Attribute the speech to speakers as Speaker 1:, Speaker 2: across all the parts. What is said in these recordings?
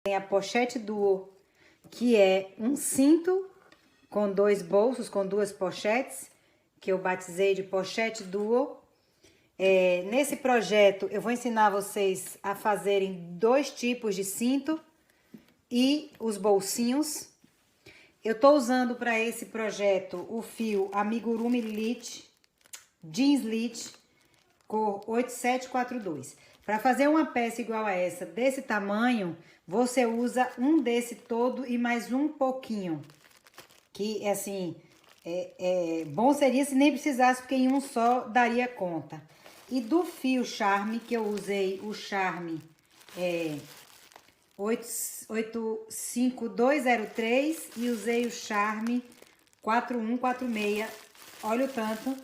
Speaker 1: Tem a pochete duo, que é um cinto com 2 bolsos, com 2 pochetes, que eu batizei de pochete duo. Nesse projeto, eu vou ensinar vocês a fazerem 2 tipos de cinto e os bolsinhos. Eu tô usando para esse projeto o fio Amigurumi Lit, Jeans Lit, cor 8742. Para fazer uma peça igual a essa, desse tamanho, você usa um desse todo e mais um pouquinho. Que, assim, bom seria se nem precisasse, porque em um só daria conta. E do fio Charme, que eu usei o Charme 85203 e usei o Charme 4146. Olha o tanto.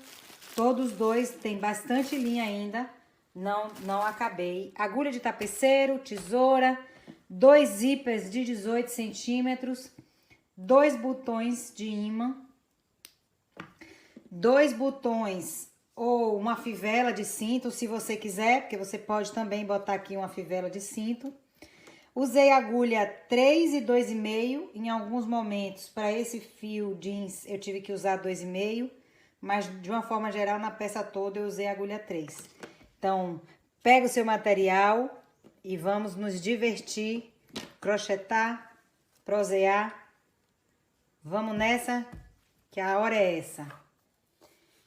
Speaker 1: Todos dois tem bastante linha ainda. Não acabei. Agulha de tapeceiro, tesoura, 2 zippers de 18 centímetros, 2 botões de imã, 2 botões ou uma fivela de cinto, se você quiser, porque você pode também botar aqui uma fivela de cinto. Usei agulha 3 e 2,5, em alguns momentos, para esse fio jeans, eu tive que usar 2,5, mas de uma forma geral, na peça toda, eu usei agulha 3. Então, pega o seu material e vamos nos divertir, crochetar, prosear. Vamos nessa, que a hora é essa.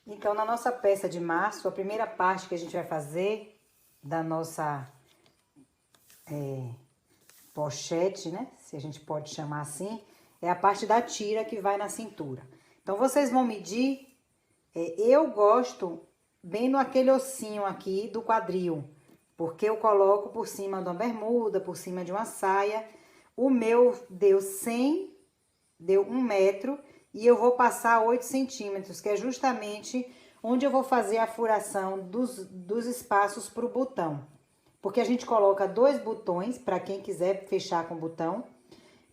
Speaker 1: Então, na nossa peça de março, a primeira parte que a gente vai fazer da nossa pochete, né? Se a gente pode chamar assim, é a parte da tira que vai na cintura. Então, vocês vão medir, eu gosto bem no aquele ossinho aqui do quadril, porque eu coloco por cima de uma bermuda, por cima de uma saia. O meu deu 100, deu 1 metro, e eu vou passar 8 centímetros, que é justamente onde eu vou fazer a furação dos espaços para o botão. Porque a gente coloca 2 botões, para quem quiser fechar com botão.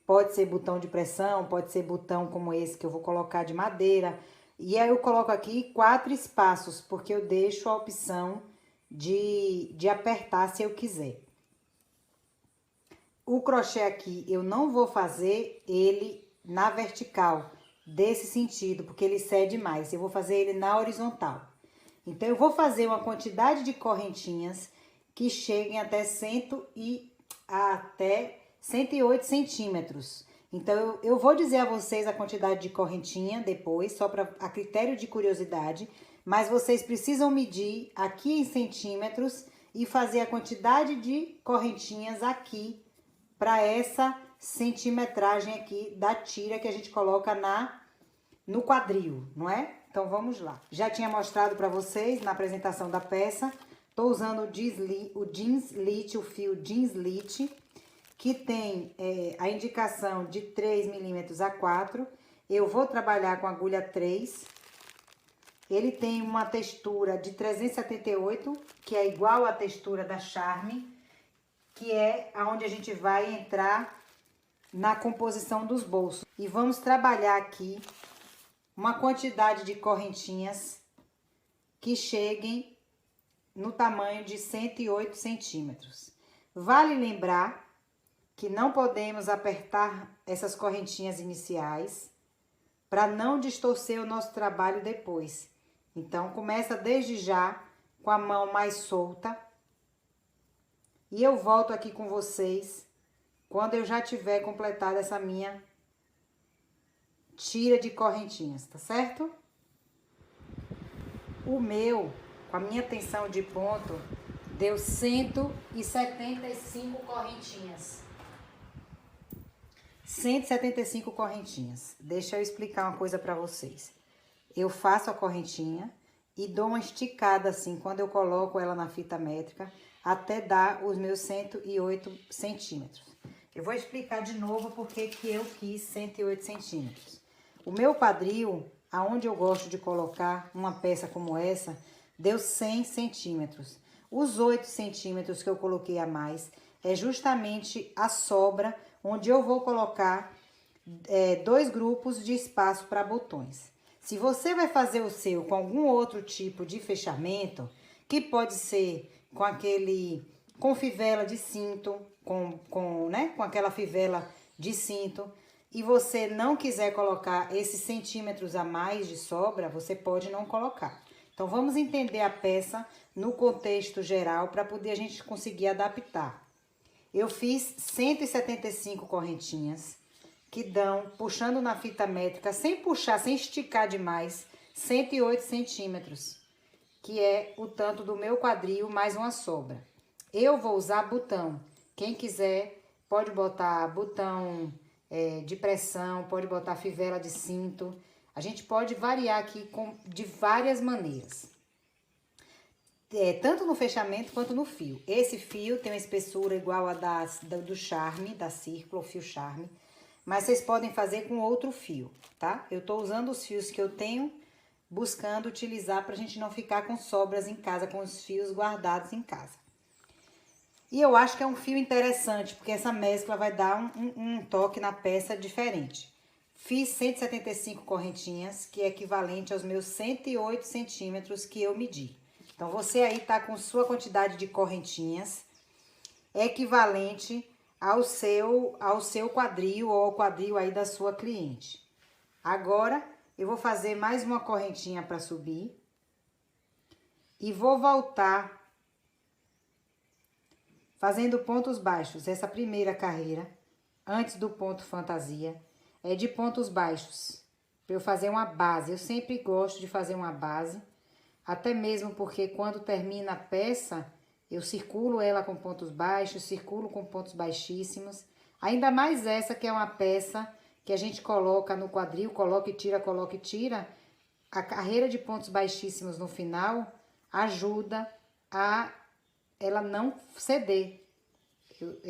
Speaker 1: Pode ser botão de pressão, pode ser botão como esse que eu vou colocar de madeira. E aí eu coloco aqui 4 espaços, porque eu deixo a opção de apertar se eu quiser. O crochê aqui eu não vou fazer ele na vertical, desse sentido, porque ele cede mais. Eu vou fazer ele na horizontal. Então, eu vou fazer uma quantidade de correntinhas que cheguem até 108 centímetros. Então, eu vou dizer a vocês a quantidade de correntinha depois, só para a critério de curiosidade, mas vocês precisam medir aqui em centímetros e fazer a quantidade de correntinhas aqui para essa centimetragem aqui da tira que a gente coloca no quadril, não é? Então, vamos lá. Já tinha mostrado para vocês na apresentação da peça. Tô usando o Jeans Lit, o fio Jeans Lit, que tem a indicação de 3 milímetros a 4. Eu vou trabalhar com agulha 3. Ele tem uma textura de 378, que é igual à textura da Charme, que é aonde a gente vai entrar na composição dos bolsos. E vamos trabalhar aqui uma quantidade de correntinhas que cheguem no tamanho de 108 centímetros. Vale lembrar que não podemos apertar essas correntinhas iniciais para não distorcer o nosso trabalho depois. Então, começa desde já com a mão mais solta. E eu volto aqui com vocês quando eu já tiver completado essa minha tira de correntinhas, tá certo? O meu, com a minha tensão de ponto, deu 175 correntinhas. 175 correntinhas. Deixa eu explicar uma coisa pra vocês. Eu faço a correntinha e dou uma esticada assim, quando eu coloco ela na fita métrica, até dar os meus 108 centímetros. Eu vou explicar de novo porque que eu quis 108 centímetros. O meu quadril, aonde eu gosto de colocar uma peça como essa, deu 100 centímetros. Os 8 centímetros que eu coloquei a mais é justamente a sobra, onde eu vou colocar 2 grupos de espaço para botões. Se você vai fazer o seu com algum outro tipo de fechamento, que pode ser com aquele com fivela de cinto, com aquela fivela de cinto, e você não quiser colocar esses centímetros a mais de sobra, você pode não colocar. Então, vamos entender a peça no contexto geral para poder a gente conseguir adaptar. Eu fiz 175 correntinhas, que dão, puxando na fita métrica, sem puxar, sem esticar demais, 108 centímetros, que é o tanto do meu quadril mais uma sobra. Eu vou usar botão. Quem quiser pode botar botão de pressão, pode botar fivela de cinto. A gente pode variar aqui de várias maneiras. Tanto no fechamento quanto no fio. Esse fio tem uma espessura igual a do Charme, da Círculo, o fio Charme. Mas vocês podem fazer com outro fio, tá? Eu tô usando os fios que eu tenho, buscando utilizar pra gente não ficar com sobras em casa, com os fios guardados em casa. E eu acho que é um fio interessante, porque essa mescla vai dar um toque na peça diferente. Fiz 175 correntinhas, que é equivalente aos meus 108 centímetros que eu medi. Então, você aí tá com sua quantidade de correntinhas equivalente ao seu quadril ou ao quadril aí da sua cliente. Agora, eu vou fazer mais uma correntinha para subir e vou voltar fazendo pontos baixos. Essa primeira carreira, antes do ponto fantasia, é de pontos baixos, para eu fazer uma base. Eu sempre gosto de fazer uma base, até mesmo porque quando termina a peça, eu circulo ela com pontos baixos, circulo com pontos baixíssimos. Ainda mais essa que é uma peça que a gente coloca no quadril, coloca e tira, coloca e tira. A carreira de pontos baixíssimos no final ajuda a ela não ceder,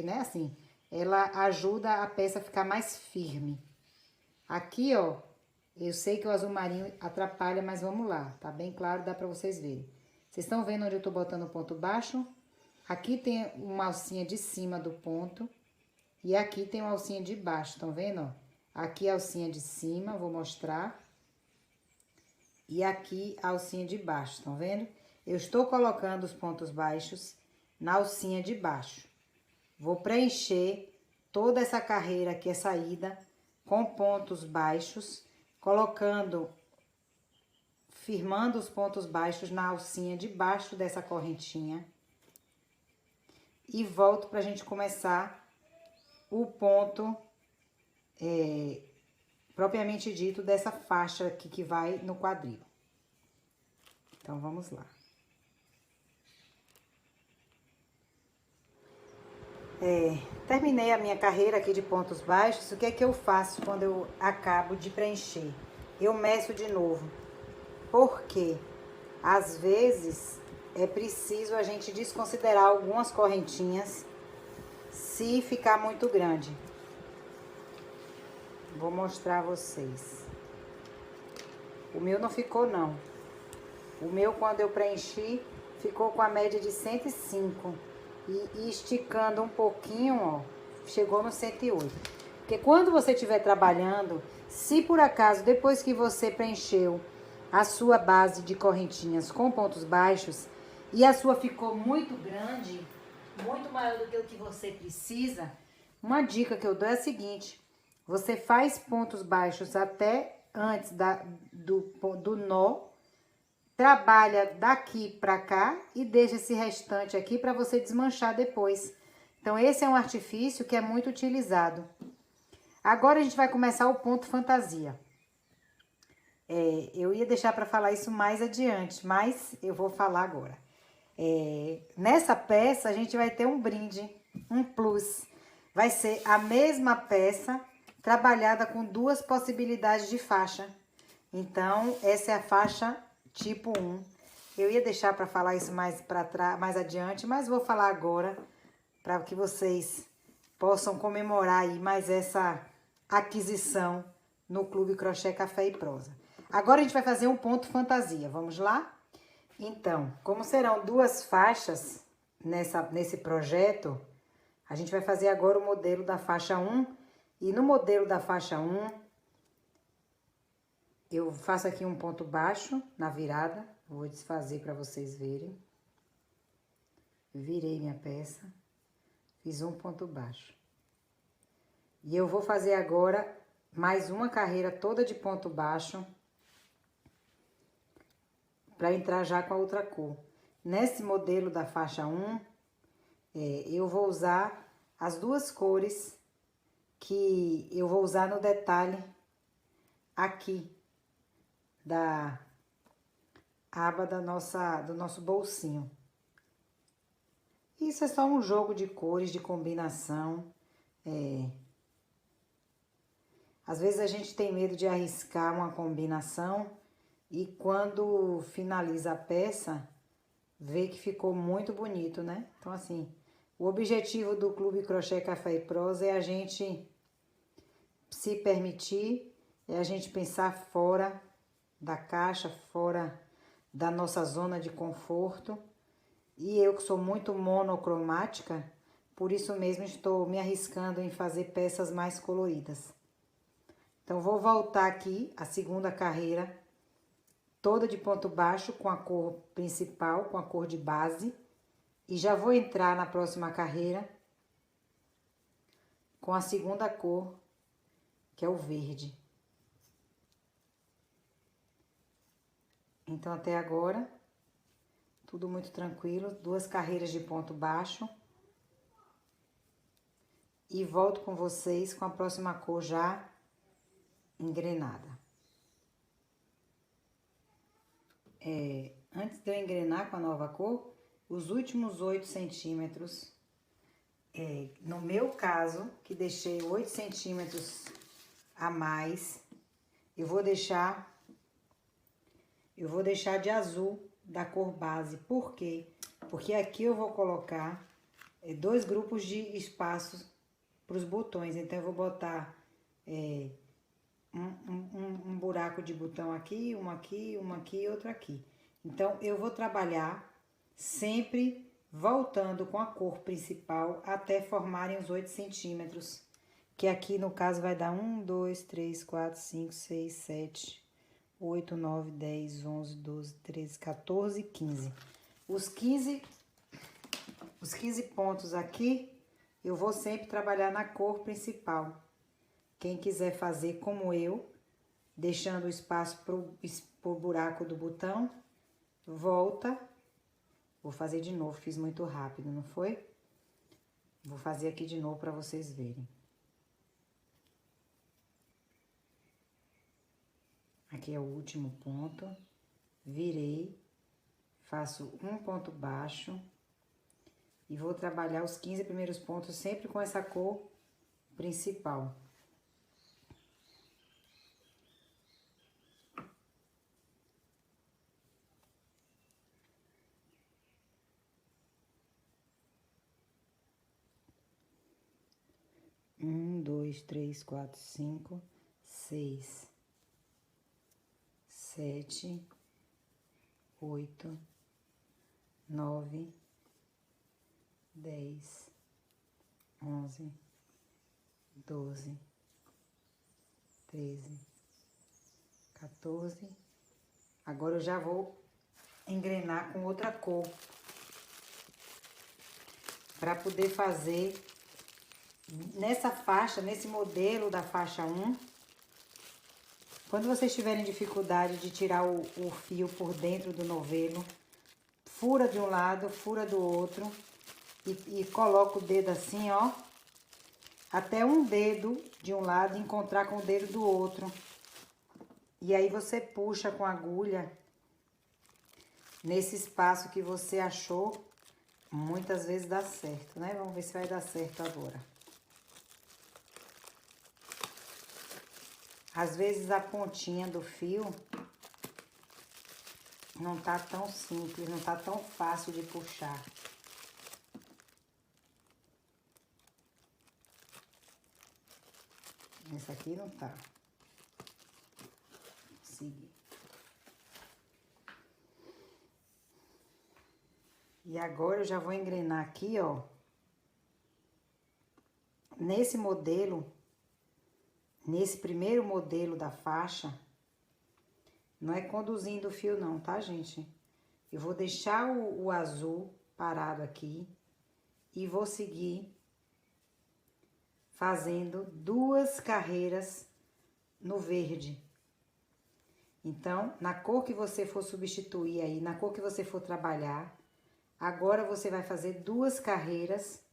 Speaker 1: né? Assim, ela ajuda a peça a ficar mais firme. Aqui, ó, eu sei que o azul marinho atrapalha, mas vamos lá, tá bem claro, dá pra vocês verem. Vocês estão vendo onde eu tô botando o ponto baixo? Aqui tem uma alcinha de cima do ponto e aqui tem uma alcinha de baixo, estão vendo, ó? Aqui a alcinha de cima, vou mostrar. E aqui a alcinha de baixo, estão vendo? Eu estou colocando os pontos baixos na alcinha de baixo. Vou preencher toda essa carreira aqui, essa ida, com pontos baixos, firmando os pontos baixos na alcinha de baixo dessa correntinha. E volto pra gente começar o ponto, propriamente dito, dessa faixa aqui que vai no quadril. Então, vamos lá. Terminei a minha carreira aqui de pontos baixos. O que é que eu faço quando eu acabo de preencher? Eu meço de novo. Porque às vezes é preciso a gente desconsiderar algumas correntinhas se ficar muito grande. Vou mostrar a vocês. O meu não ficou, não. O meu, quando eu preenchi, ficou com a média de 105. E esticando um pouquinho, ó, chegou no 108. Porque quando você estiver trabalhando, se por acaso, depois que você preencheu a sua base de correntinhas com pontos baixos, e a sua ficou muito grande, muito maior do que o que você precisa, uma dica que eu dou é a seguinte: você faz pontos baixos até antes do nó, trabalha daqui pra cá e deixa esse restante aqui para você desmanchar depois. Então, esse é um artifício que é muito utilizado. Agora, a gente vai começar o ponto fantasia. Eu ia deixar para falar isso mais adiante, mas eu vou falar agora. Nessa peça, a gente vai ter um brinde, um plus. Vai ser a mesma peça, trabalhada com duas possibilidades de faixa. Então, essa é a faixa tipo 1. Eu ia deixar para falar isso mais adiante, mas vou falar agora para que vocês possam comemorar aí mais essa aquisição no Clube Crochê Café e Prosa. Agora a gente vai fazer um ponto fantasia. Vamos lá? Então, como serão duas faixas nesse projeto, a gente vai fazer agora o modelo da faixa 1. E no modelo da faixa 1, eu faço aqui um ponto baixo na virada, vou desfazer para vocês verem. Virei minha peça, fiz um ponto baixo. E eu vou fazer agora mais uma carreira toda de ponto baixo para entrar já com a outra cor. Nesse modelo da faixa 1, eu vou usar as duas cores que eu vou usar no detalhe aqui da aba do nosso bolsinho. Isso é só um jogo de cores, de combinação. Às vezes a gente tem medo de arriscar uma combinação e quando finaliza a peça, vê que ficou muito bonito, né? Então, assim, o objetivo do Clube Crochê Café e Prosa é a gente se permitir, é a gente pensar fora da caixa, fora da nossa zona de conforto. E eu que sou muito monocromática, por isso mesmo estou me arriscando em fazer peças mais coloridas. Então, vou voltar aqui a segunda carreira toda de ponto baixo com a cor principal, com a cor de base. E já vou entrar na próxima carreira com a segunda cor, que é o verde. Então, até agora, tudo muito tranquilo. 2 carreiras de ponto baixo. E volto com vocês com a próxima cor já engrenada. Antes de eu engrenar com a nova cor, os últimos 8 centímetros, no meu caso, que deixei 8 centímetros a mais, eu vou deixar de azul da cor base. Por quê? Porque aqui eu vou colocar 2 grupos de espaços para os botões. Então, eu vou botar um buraco de botão aqui, um aqui e outro aqui. Então, eu vou trabalhar sempre voltando com a cor principal até formarem os 8 centímetros. Que aqui, no caso, vai dar 1, 2, 3, 4, 5, 6, 7, 8, 9, 10, 11, 12, 13, 14 e 15. Os 15 pontos aqui, eu vou sempre trabalhar na cor principal. Quem quiser fazer como eu, deixando o espaço pro buraco do botão, volta. Vou fazer de novo, fiz muito rápido, não foi? Vou fazer aqui de novo para vocês verem. Aqui é o último ponto, virei, faço um ponto baixo e vou trabalhar os 15 primeiros pontos sempre com essa cor principal. Um, dois, três, quatro, cinco, 6, 7, 8, 9, 10, 11, 12, 13, 14. Agora eu já vou engrenar com outra cor para poder fazer nessa faixa, nesse modelo da faixa 1. Quando vocês tiverem dificuldade de tirar o fio por dentro do novelo, fura de um lado, fura do outro e coloca o dedo assim, ó, até um dedo de um lado encontrar com o dedo do outro. E aí você puxa com a agulha nesse espaço que você achou. Muitas vezes dá certo, né? Vamos ver se vai dar certo agora. Às vezes a pontinha do fio não tá tão simples, não tá tão fácil de puxar. Esse aqui não tá. Consegui. E agora eu já vou engrenar aqui, ó. Nesse modelo, nesse primeiro modelo da faixa, não é conduzindo o fio não, tá, gente? Eu vou deixar o azul parado aqui. E vou seguir fazendo 2 carreiras no verde. Então, na cor que você for substituir aí, na cor que você for trabalhar, agora você vai fazer 2 carreiras.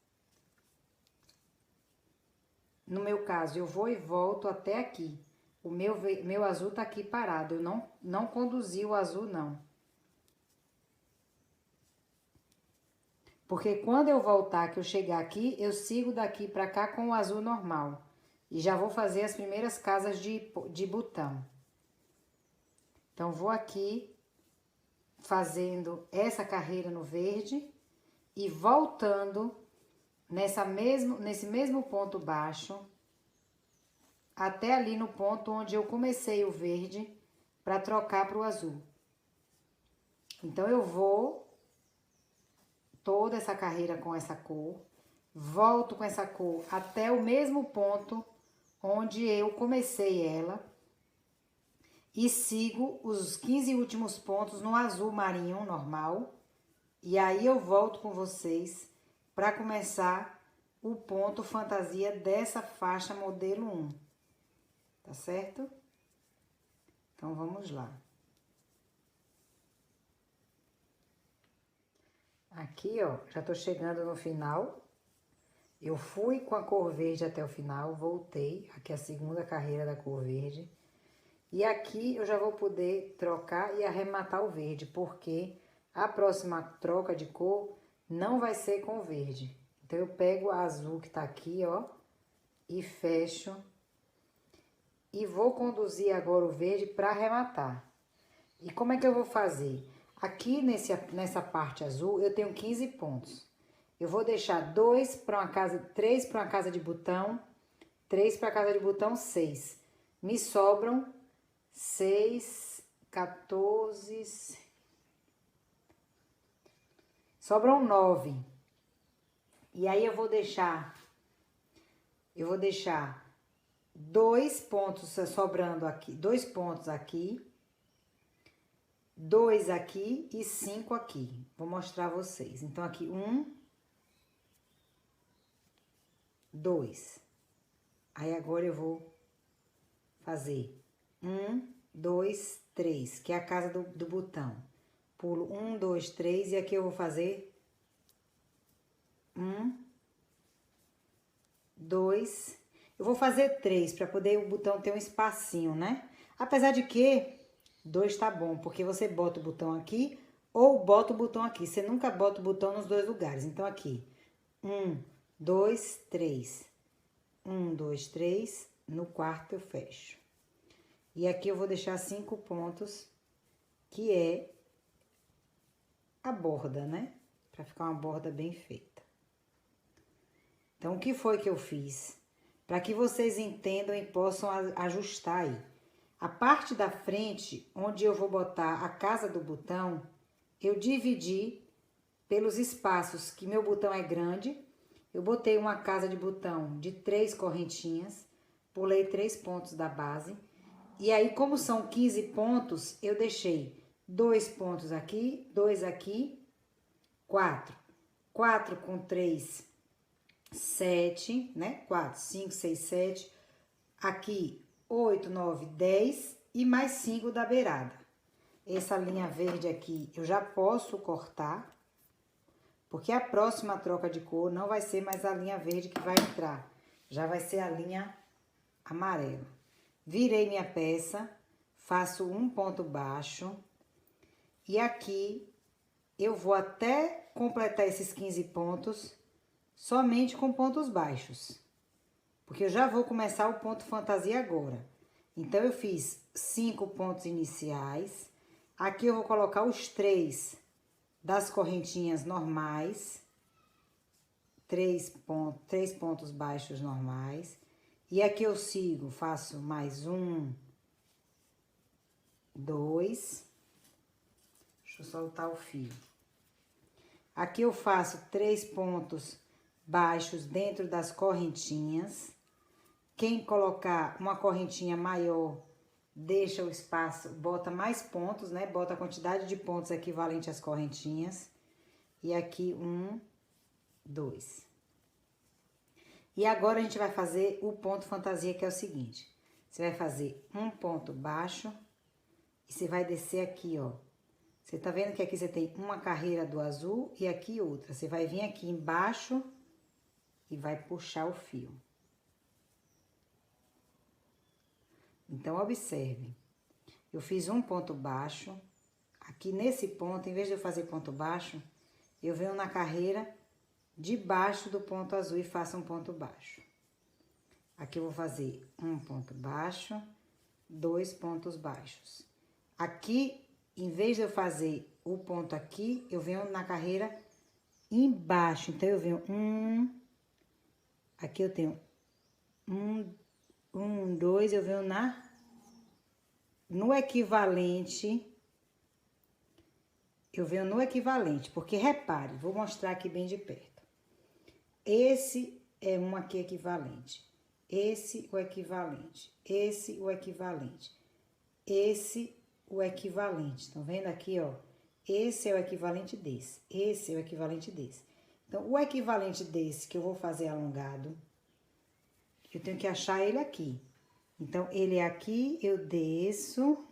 Speaker 1: No meu caso, eu vou e volto até aqui. O meu azul tá aqui parado, eu não conduzi o azul, não. Porque quando eu voltar, que eu chegar aqui, eu sigo daqui pra cá com o azul normal. E já vou fazer as primeiras casas de botão. Então, vou aqui fazendo essa carreira no verde e voltando nesse mesmo ponto baixo, até ali no ponto onde eu comecei o verde para trocar para o azul. Então, eu vou toda essa carreira com essa cor, volto com essa cor até o mesmo ponto onde eu comecei ela e sigo os 15 últimos pontos no azul marinho normal. E aí eu volto com vocês para começar o ponto fantasia dessa faixa modelo 1. Tá certo? Então, vamos lá. Aqui, ó, já tô chegando no final. Eu fui com a cor verde até o final, voltei. Aqui é a segunda carreira da cor verde. E aqui eu já vou poder trocar e arrematar o verde, porque a próxima troca de cor não vai ser com o verde. Então, eu pego a azul que tá aqui, ó, e fecho. E vou conduzir agora o verde para arrematar. E como é que eu vou fazer? Aqui nessa parte azul eu tenho 15 pontos. Eu vou deixar 2 para uma casa, 3 para uma casa de botão, 3 para a casa de botão, 6. Me sobram 6, 14... Sobram 9. E aí eu vou deixar 2 pontos sobrando aqui, 2 pontos aqui, 2 aqui e 5 aqui. Vou mostrar a vocês. Então, aqui 1, 2. Aí agora eu vou fazer 1, 2, 3, que é a casa do botão. Pulo 1, 2, 3 e aqui eu vou fazer 1, 2, eu vou fazer 3 para poder o botão ter um espacinho, né? Apesar de que 2 tá bom, porque você bota o botão aqui ou bota o botão aqui. Você nunca bota o botão nos 2 lugares. Então, aqui, 1, 2, 3. 1, 2, 3. No quarto eu fecho. E aqui eu vou deixar 5 pontos, que é a borda, né? Pra ficar uma borda bem feita. Então, o que foi que eu fiz? Para que vocês entendam e possam ajustar aí. A parte da frente, onde eu vou botar a casa do botão, eu dividi pelos espaços, que meu botão é grande. Eu botei uma casa de botão de 3 correntinhas, pulei 3 pontos da base. E aí, como são 15 pontos, eu deixei 2 pontos aqui, 2 aqui, 4. 4 com 3, 7, né? 4, 5, 6, 7. Aqui, 8, 9, 10 e mais 5 da beirada. Essa linha verde aqui eu já posso cortar, porque a próxima troca de cor não vai ser mais a linha verde que vai entrar, já vai ser a linha amarela. Virei minha peça, faço um ponto baixo e aqui eu vou até completar esses 15 pontos somente com pontos baixos, porque eu já vou começar o ponto fantasia agora. Então, eu fiz 5 pontos iniciais. Aqui eu vou colocar os 3 das correntinhas normais. 3 pontos baixos normais. E aqui eu sigo, faço mais 1, 2. Deixa eu soltar o fio. Aqui eu faço 3 pontos baixos dentro das correntinhas. Quem colocar uma correntinha maior, deixa o espaço, bota mais pontos, né? Bota a quantidade de pontos equivalente às correntinhas. E aqui 1, 2. E agora a gente vai fazer o ponto fantasia, que é o seguinte. Você vai fazer um ponto baixo e você vai descer aqui, ó. Você tá vendo que aqui você tem uma carreira do azul e aqui outra. Você vai vir aqui embaixo e vai puxar o fio. Então, observe. Eu fiz um ponto baixo. Aqui nesse ponto, em vez de eu fazer ponto baixo, eu venho na carreira debaixo do ponto azul e faço um ponto baixo. Aqui eu vou fazer um ponto baixo, 2 pontos baixos. Aqui, em vez de eu fazer o ponto aqui, eu venho na carreira embaixo. Então, eu venho aqui eu tenho 2, eu venho no equivalente. Eu venho no equivalente, porque repare, vou mostrar aqui bem de perto. Esse é um aqui equivalente. Esse o equivalente. Esse o equivalente. Esse o equivalente. Estão vendo aqui, ó? Esse é o equivalente desse. Esse é o equivalente desse. Então, o equivalente desse que eu vou fazer alongado, eu tenho que achar ele aqui. Então, ele é aqui, eu desço,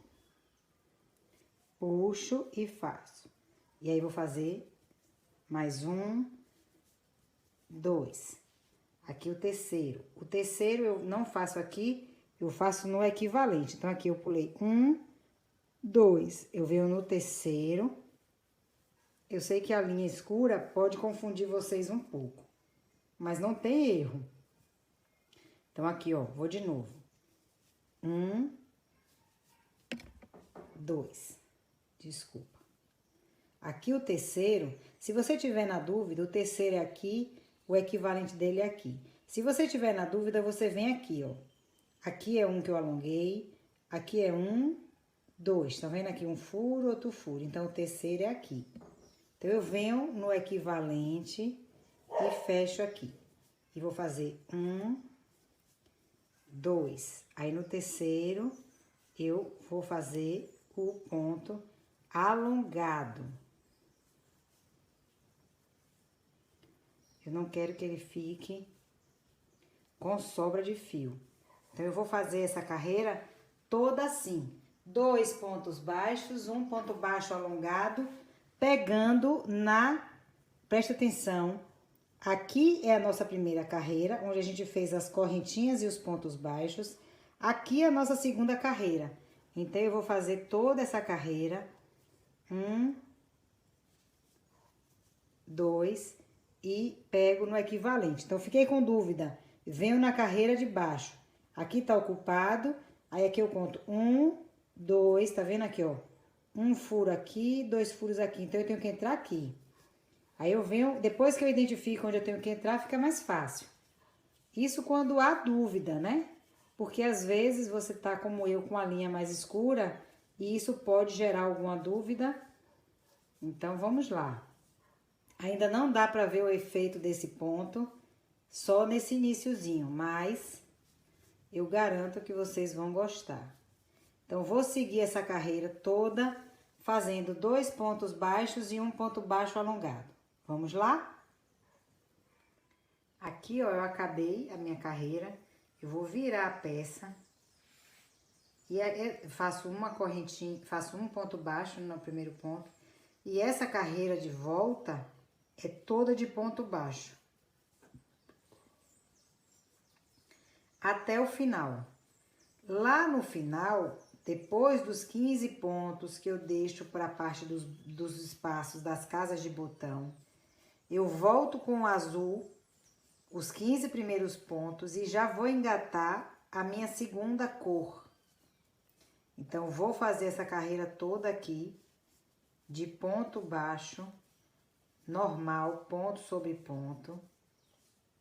Speaker 1: puxo e faço. E aí, vou fazer mais 1, 2. Aqui o terceiro. O terceiro eu não faço aqui, eu faço no equivalente. Então, aqui eu pulei 1, 2. Eu venho no terceiro. Eu sei que a linha escura pode confundir vocês um pouco, mas não tem erro. Então, aqui, ó, vou de novo. 1, 2. Desculpa. Aqui o terceiro, se você tiver na dúvida, o terceiro é aqui, o equivalente dele é aqui. Se você tiver na dúvida, você vem aqui, ó. Aqui é um que eu alonguei, aqui é 1, 2. Tá vendo aqui um furo, outro furo. Então, o terceiro é aqui. Então, eu venho no equivalente e fecho aqui. E vou fazer 1, 2. Aí, no terceiro, eu vou fazer o ponto alongado. Eu não quero que ele fique com sobra de fio. Então, eu vou fazer essa carreira toda assim. 2 pontos baixos, um ponto baixo alongado, pegando presta atenção, aqui é a nossa primeira carreira, onde a gente fez as correntinhas e os pontos baixos. Aqui é a nossa segunda carreira. Então, eu vou fazer toda essa carreira. 1, 2, e pego no equivalente. Então, fiquei com dúvida. Venho na carreira de baixo. Aqui tá ocupado. Aí, aqui eu conto 1, 2, tá vendo aqui, ó? Um furo aqui, 2 furos aqui. Então, eu tenho que entrar aqui. Aí, eu venho, depois que eu identifico onde eu tenho que entrar, fica mais fácil. Isso quando há dúvida, né? Porque, às vezes, você tá como eu, com a linha mais escura, e isso pode gerar alguma dúvida. Então, vamos lá. Ainda não dá pra ver o efeito desse ponto, só nesse iniciozinho, mas eu garanto que vocês vão gostar. Então, vou seguir essa carreira toda, fazendo 2 pontos baixos e um ponto baixo alongado. Vamos lá? Aqui, ó, eu acabei a minha carreira, eu vou virar a peça e faço uma correntinha, faço um ponto baixo no primeiro ponto, e essa carreira de volta é toda de ponto baixo. Até o final. Lá no final, depois dos 15 pontos que eu deixo para a parte dos espaços das casas de botão, eu volto com o azul, os 15 primeiros pontos, e já vou engatar a minha segunda cor. Então, vou fazer essa carreira toda aqui, de ponto baixo, normal, ponto sobre ponto,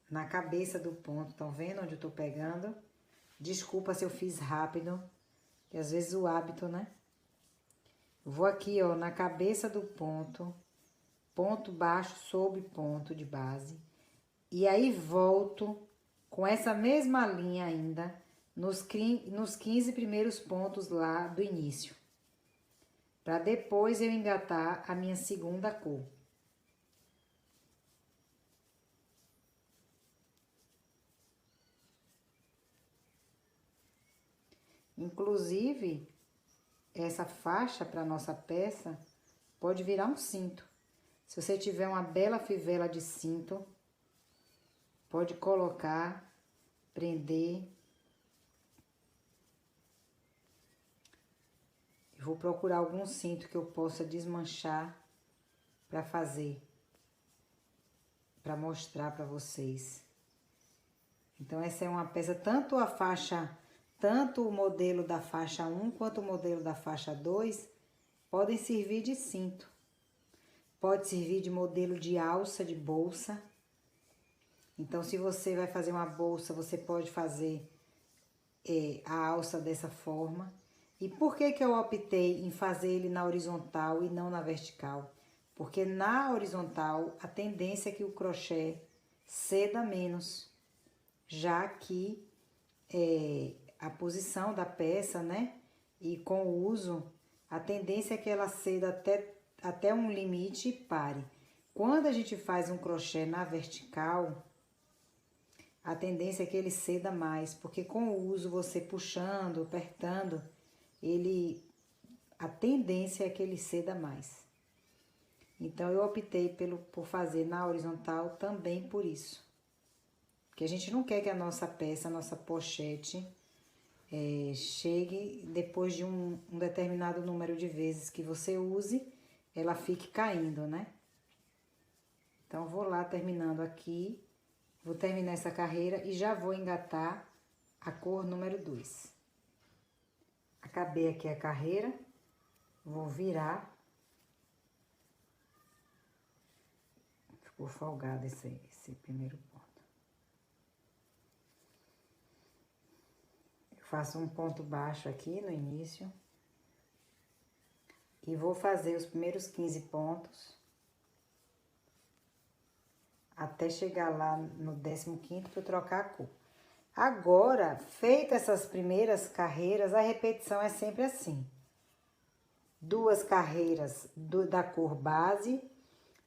Speaker 1: na cabeça do ponto. Estão vendo onde eu tô pegando? Desculpa se eu fiz rápido, que às vezes o hábito, né? Eu vou aqui, ó, na cabeça do ponto, ponto baixo sobre ponto de base, e aí volto com essa mesma linha ainda nos 15 primeiros pontos lá do início, para depois eu engatar a minha segunda cor. Inclusive, essa faixa para nossa peça pode virar um cinto. Se você tiver uma bela fivela de cinto, pode colocar, prender. Eu vou procurar algum cinto que eu possa desmanchar para fazer, para mostrar para vocês. Então, essa é uma peça, tanto o modelo da faixa 1 quanto o modelo da faixa 2 podem servir de cinto. Pode servir de modelo de alça, de bolsa. Então, se você vai fazer uma bolsa, você pode fazer a alça dessa forma. E por que que eu optei em fazer ele na horizontal e não na vertical? Porque na horizontal, a tendência é que o crochê ceda menos, já que a posição da peça, né? E com o uso, a tendência é que ela ceda até um limite e pare. Quando a gente faz um crochê na vertical, a tendência é que ele ceda mais, porque com o uso, você puxando, apertando, a tendência é que ele ceda mais. Então, eu optei por fazer na horizontal também por isso. Porque a gente não quer que a nossa peça, a nossa pochete, chegue depois de um determinado número de vezes que você use, ela fique caindo, né? Então, vou lá terminando aqui, vou terminar essa carreira e já vou engatar a cor número 2. Acabei aqui a carreira, vou virar. Ficou folgado esse primeiro ponto. Eu faço um ponto baixo aqui no início. E vou fazer os primeiros 15 pontos. Até chegar lá no 15º para eu trocar a cor. Agora, feitas essas primeiras carreiras, a repetição é sempre assim. 2 carreiras da cor base,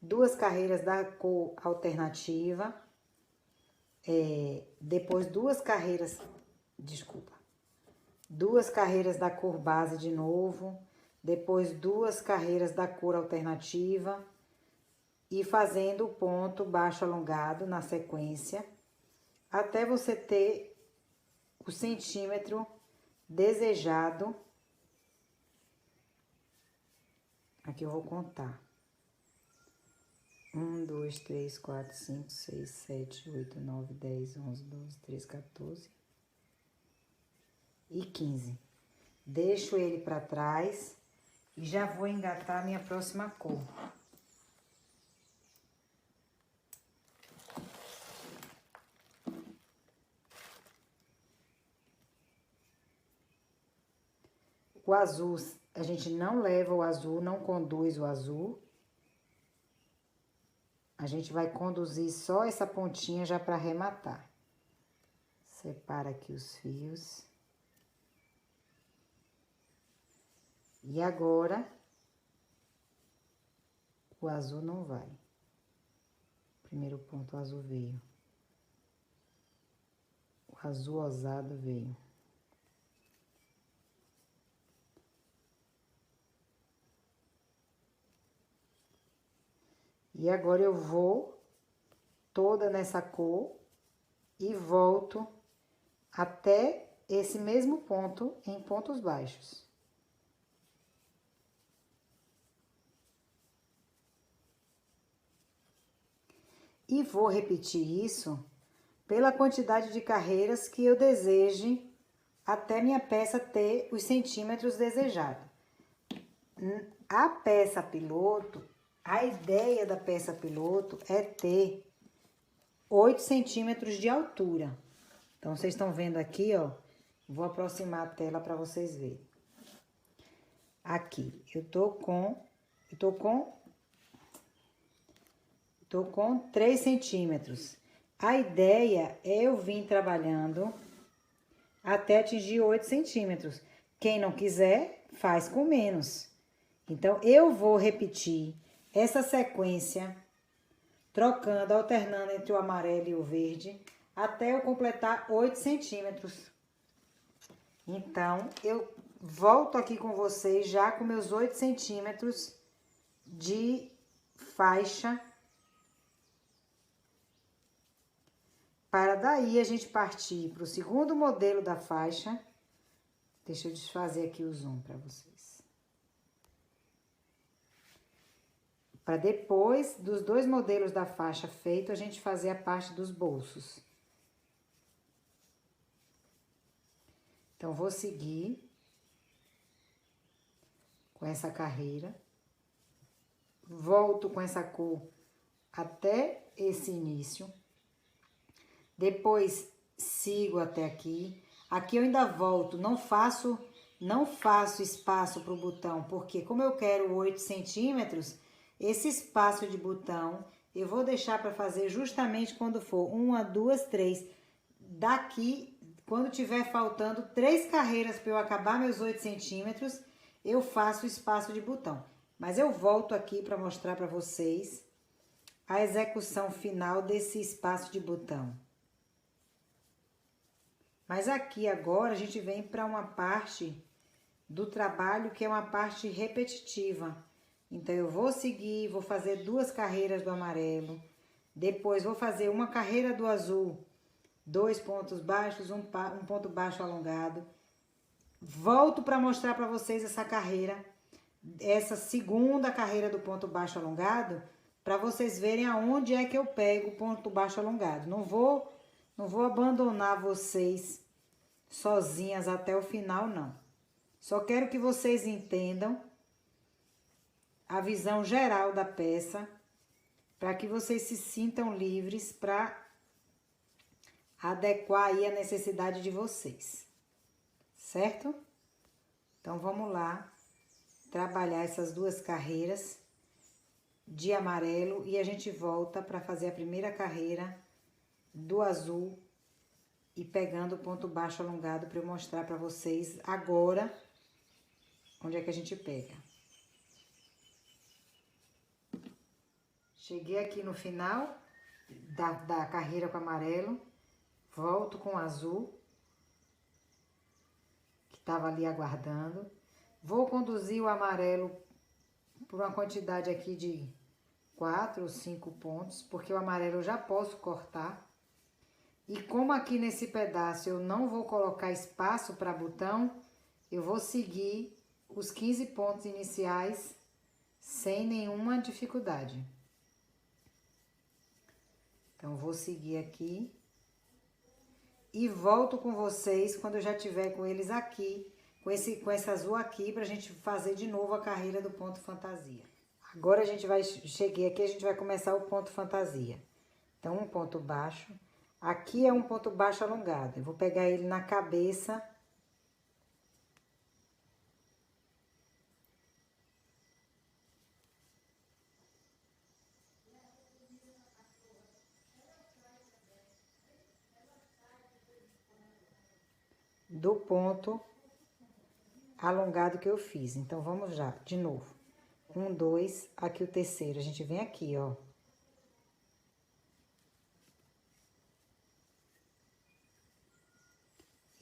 Speaker 1: 2 carreiras da cor alternativa, depois 2 carreiras da cor base de novo, depois 2 carreiras da cor alternativa e fazendo o ponto baixo alongado na sequência, até você ter o centímetro desejado. Aqui eu vou contar. 1, 2, 3, 4, 5, 6, 7, 8, 9, 10, 11, 12, 13, 14 e 15. Deixo ele para trás e já vou engatar a minha próxima cor. O azul, a gente não leva o azul, não conduz o azul. A gente vai conduzir só essa pontinha já para arrematar. Separa aqui os fios. E agora, o azul não vai. Primeiro ponto, o azul veio. O azul rosado veio. E agora eu vou toda nessa cor e volto até esse mesmo ponto em pontos baixos. E vou repetir isso pela quantidade de carreiras que eu deseje até minha peça ter os centímetros desejados. A peça piloto, a ideia da peça piloto é ter 8 centímetros de altura. Então, vocês estão vendo aqui, ó, vou aproximar a tela para vocês verem. Aqui, eu tô com 3 centímetros. A ideia é eu vir trabalhando até atingir 8 centímetros. Quem não quiser, faz com menos. Então, eu vou repetir essa sequência, trocando, alternando entre o amarelo e o verde, até eu completar 8 centímetros. Então, eu volto aqui com vocês já com meus 8 centímetros de faixa. Para daí a gente partir para o segundo modelo da faixa. Deixa eu desfazer aqui o zoom para vocês. Para depois dos 2 modelos da faixa feito, a gente fazer a parte dos bolsos. Então, vou seguir com essa carreira. Volto com essa cor até esse início. Depois, sigo até aqui. Aqui eu ainda volto, não faço espaço para o botão, porque como eu quero 8 centímetros, esse espaço de botão eu vou deixar para fazer justamente quando for 1, 2, 3. Daqui, quando tiver faltando 3 carreiras para eu acabar meus 8 centímetros, eu faço espaço de botão. Mas eu volto aqui para mostrar para vocês a execução final desse espaço de botão. Mas aqui agora a gente vem para uma parte do trabalho que é uma parte repetitiva. Então, eu vou seguir, vou fazer 2 carreiras do amarelo. Depois, vou fazer uma carreira do azul, 2 pontos baixos, um ponto baixo alongado. Volto para mostrar para vocês essa carreira, essa segunda carreira do ponto baixo alongado, para vocês verem aonde é que eu pego o ponto baixo alongado. Não vou abandonar vocês sozinhas até o final, não. Só quero que vocês entendam a visão geral da peça, para que vocês se sintam livres para adequar aí a necessidade de vocês, certo? Então, vamos lá trabalhar essas 2 carreiras de amarelo e a gente volta para fazer a primeira carreira do azul e pegando o ponto baixo alongado para eu mostrar para vocês agora onde é que a gente pega. Cheguei aqui no final da carreira com amarelo, volto com azul, que estava ali aguardando. Vou conduzir o amarelo por uma quantidade aqui de 4 ou 5 pontos, porque o amarelo eu já posso cortar. E como aqui nesse pedaço eu não vou colocar espaço para botão, eu vou seguir os 15 pontos iniciais sem nenhuma dificuldade. Então, vou seguir aqui e volto com vocês quando eu já tiver com eles aqui, com esse azul aqui, pra gente fazer de novo a carreira do ponto fantasia. Agora a gente cheguei aqui, a gente vai começar o ponto fantasia. Então, um ponto baixo. Aqui é um ponto baixo alongado. Eu vou pegar ele na cabeça. Do ponto alongado que eu fiz. Então, vamos já, de novo. 1, 2, aqui o terceiro. A gente vem aqui, ó.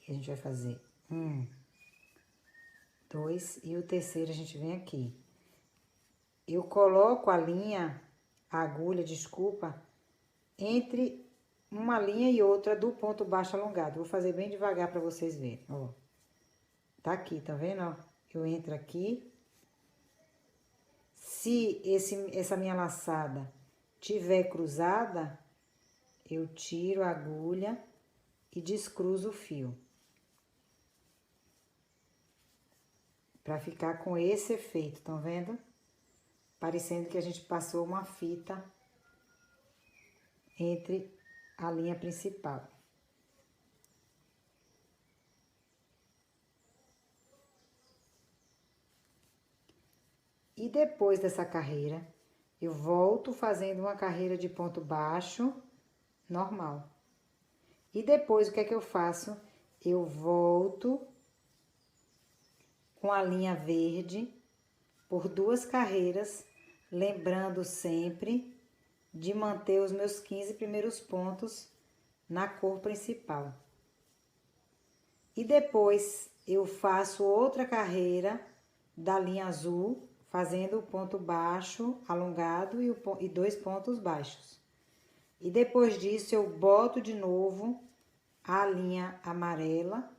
Speaker 1: E a gente vai fazer 1, 2, e o terceiro a gente vem aqui. Eu coloco a linha, a agulha, desculpa, entre uma linha e outra do ponto baixo alongado. Vou fazer bem devagar para vocês verem, ó. Tá aqui, tá vendo, ó? Eu entro aqui. Se essa minha laçada tiver cruzada, eu tiro a agulha e descruzo o fio. Pra ficar com esse efeito, estão vendo? Parecendo que a gente passou uma fita entre a linha principal. E depois dessa carreira, eu volto fazendo uma carreira de ponto baixo normal. E depois, o que é que eu faço? Eu volto com a linha verde por 2 carreiras, lembrando sempre de manter os meus 15 primeiros pontos na cor principal. E depois, eu faço outra carreira da linha azul, fazendo o ponto baixo alongado e 2 pontos baixos. E depois disso, eu boto de novo a linha amarela,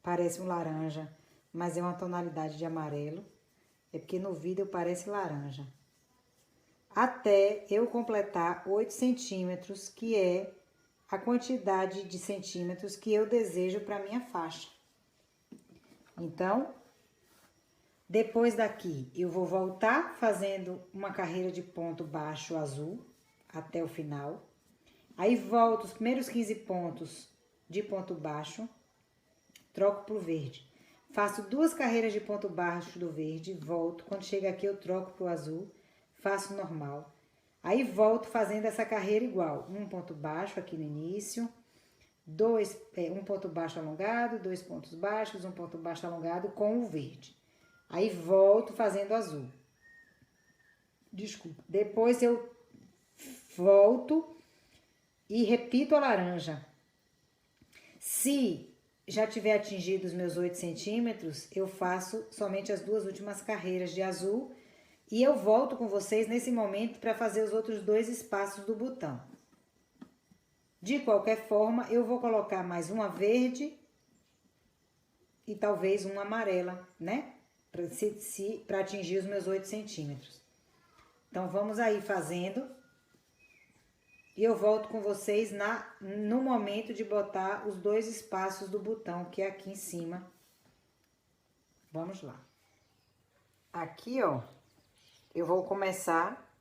Speaker 1: parece um laranja, mas é uma tonalidade de amarelo, é porque no vídeo parece laranja. Até eu completar 8 centímetros, que é a quantidade de centímetros que eu desejo para minha faixa. Então, depois daqui, eu vou voltar fazendo uma carreira de ponto baixo azul até o final. Aí, volto os primeiros 15 pontos de ponto baixo, troco pro verde. Faço 2 carreiras de ponto baixo do verde, volto. Quando chega aqui, eu troco pro azul, faço normal. Aí, volto fazendo essa carreira igual. Um ponto baixo aqui no início, um ponto baixo alongado, 2 pontos baixos, um ponto baixo alongado com o verde. Aí, volto fazendo azul. Desculpa. Depois, eu volto e repito a laranja. Se já tiver atingido os meus 8 centímetros, eu faço somente as 2 últimas carreiras de azul e eu volto com vocês nesse momento para fazer os outros 2 espaços do botão. De qualquer forma, eu vou colocar mais uma verde e talvez uma amarela, né? Para atingir os meus 8 centímetros. Então, vamos aí fazendo. E eu volto com vocês no momento de botar os 2 espaços do botão, que é aqui em cima. Vamos lá. Aqui, ó, eu vou começar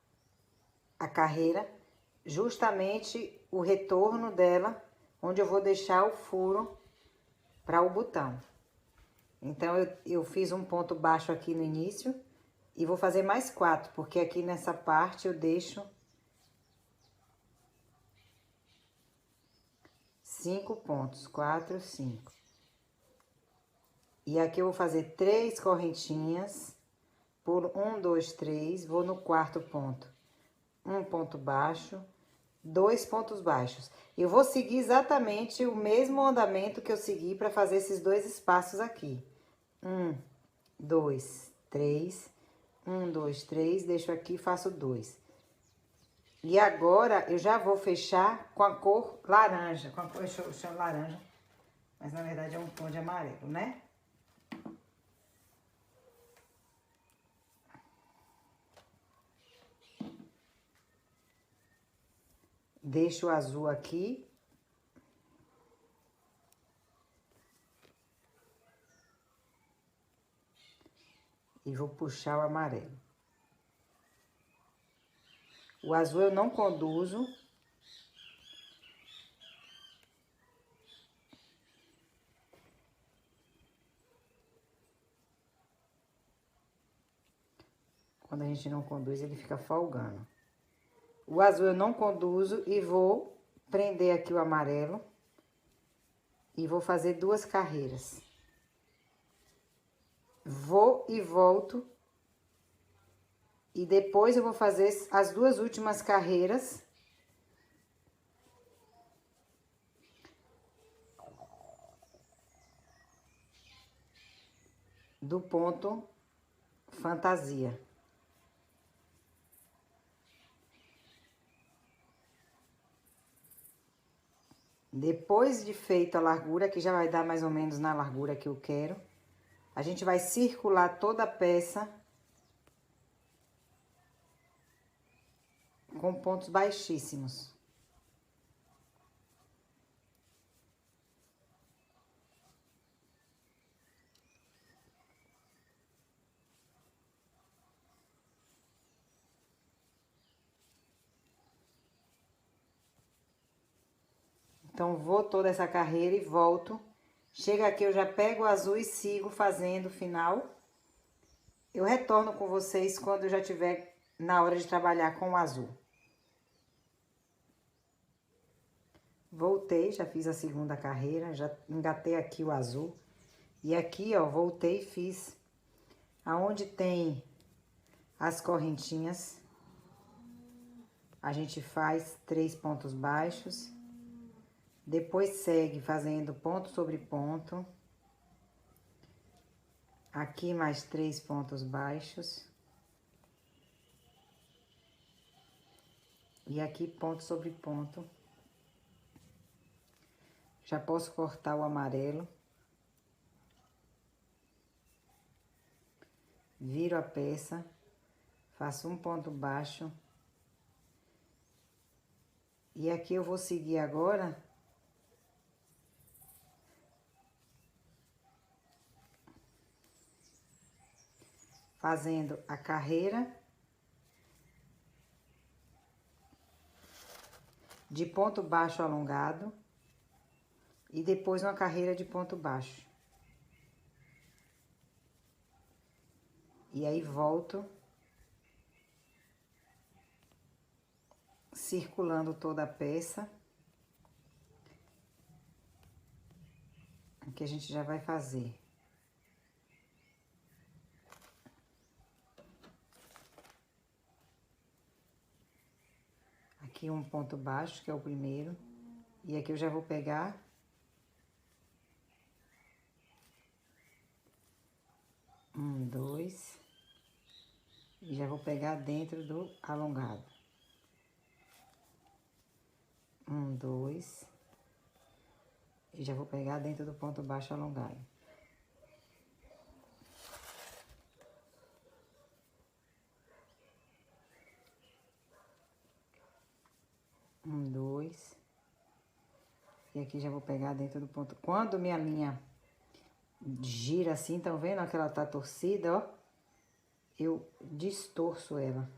Speaker 1: a carreira, justamente o retorno dela, onde eu vou deixar o furo para o botão. Então, eu fiz um ponto baixo aqui no início e vou fazer mais 4, porque aqui nessa parte eu deixo 5 pontos, 4, 5. E aqui eu vou fazer 3 correntinhas, por 1, 2, 3, vou no 4º ponto. Um ponto baixo, 2 pontos baixos. Eu vou seguir exatamente o mesmo andamento que eu segui para fazer esses 2 espaços aqui. 1, 2, 3, 1, 2, 3, deixo aqui e faço 2. E agora, eu já vou fechar com a cor laranja. Com a cor, eu chamo laranja, mas na verdade é um tom de amarelo, né? Deixo o azul aqui. E vou puxar o amarelo. O azul eu não conduzo. Quando a gente não conduz, ele fica folgando. O azul eu não conduzo e vou prender aqui o amarelo. E vou fazer 2 carreiras. Vou e volto. E depois eu vou fazer as 2 últimas carreiras. Do ponto fantasia. Depois de feita a largura, que já vai dar mais ou menos na largura que eu quero, a gente vai circular toda a peça com pontos baixíssimos. Então, vou toda essa carreira e volto. Chega aqui, eu já pego o azul e sigo fazendo o final. Eu retorno com vocês quando eu já tiver na hora de trabalhar com o azul. Voltei, já fiz a segunda carreira, já engatei aqui o azul. E aqui, ó, voltei e fiz aonde tem as correntinhas. A gente faz 3 pontos baixos. Depois segue fazendo ponto sobre ponto. Aqui mais 3 pontos baixos. E aqui ponto sobre ponto. Já posso cortar o amarelo. Viro a peça. Faço um ponto baixo. E aqui eu vou seguir agora fazendo a carreira de ponto baixo alongado e depois uma carreira de ponto baixo. E aí volto circulando toda a peça. Que a gente já vai fazer. Aqui um ponto baixo, que é o primeiro. E aqui eu já vou pegar um, dois. E já vou pegar dentro do alongado. Um, dois. E já vou pegar dentro do ponto baixo alongado. Um, dois. E aqui já vou pegar dentro do ponto. Quando minha linha gira assim, estão vendo que ela tá torcida, ó? Eu distorço ela.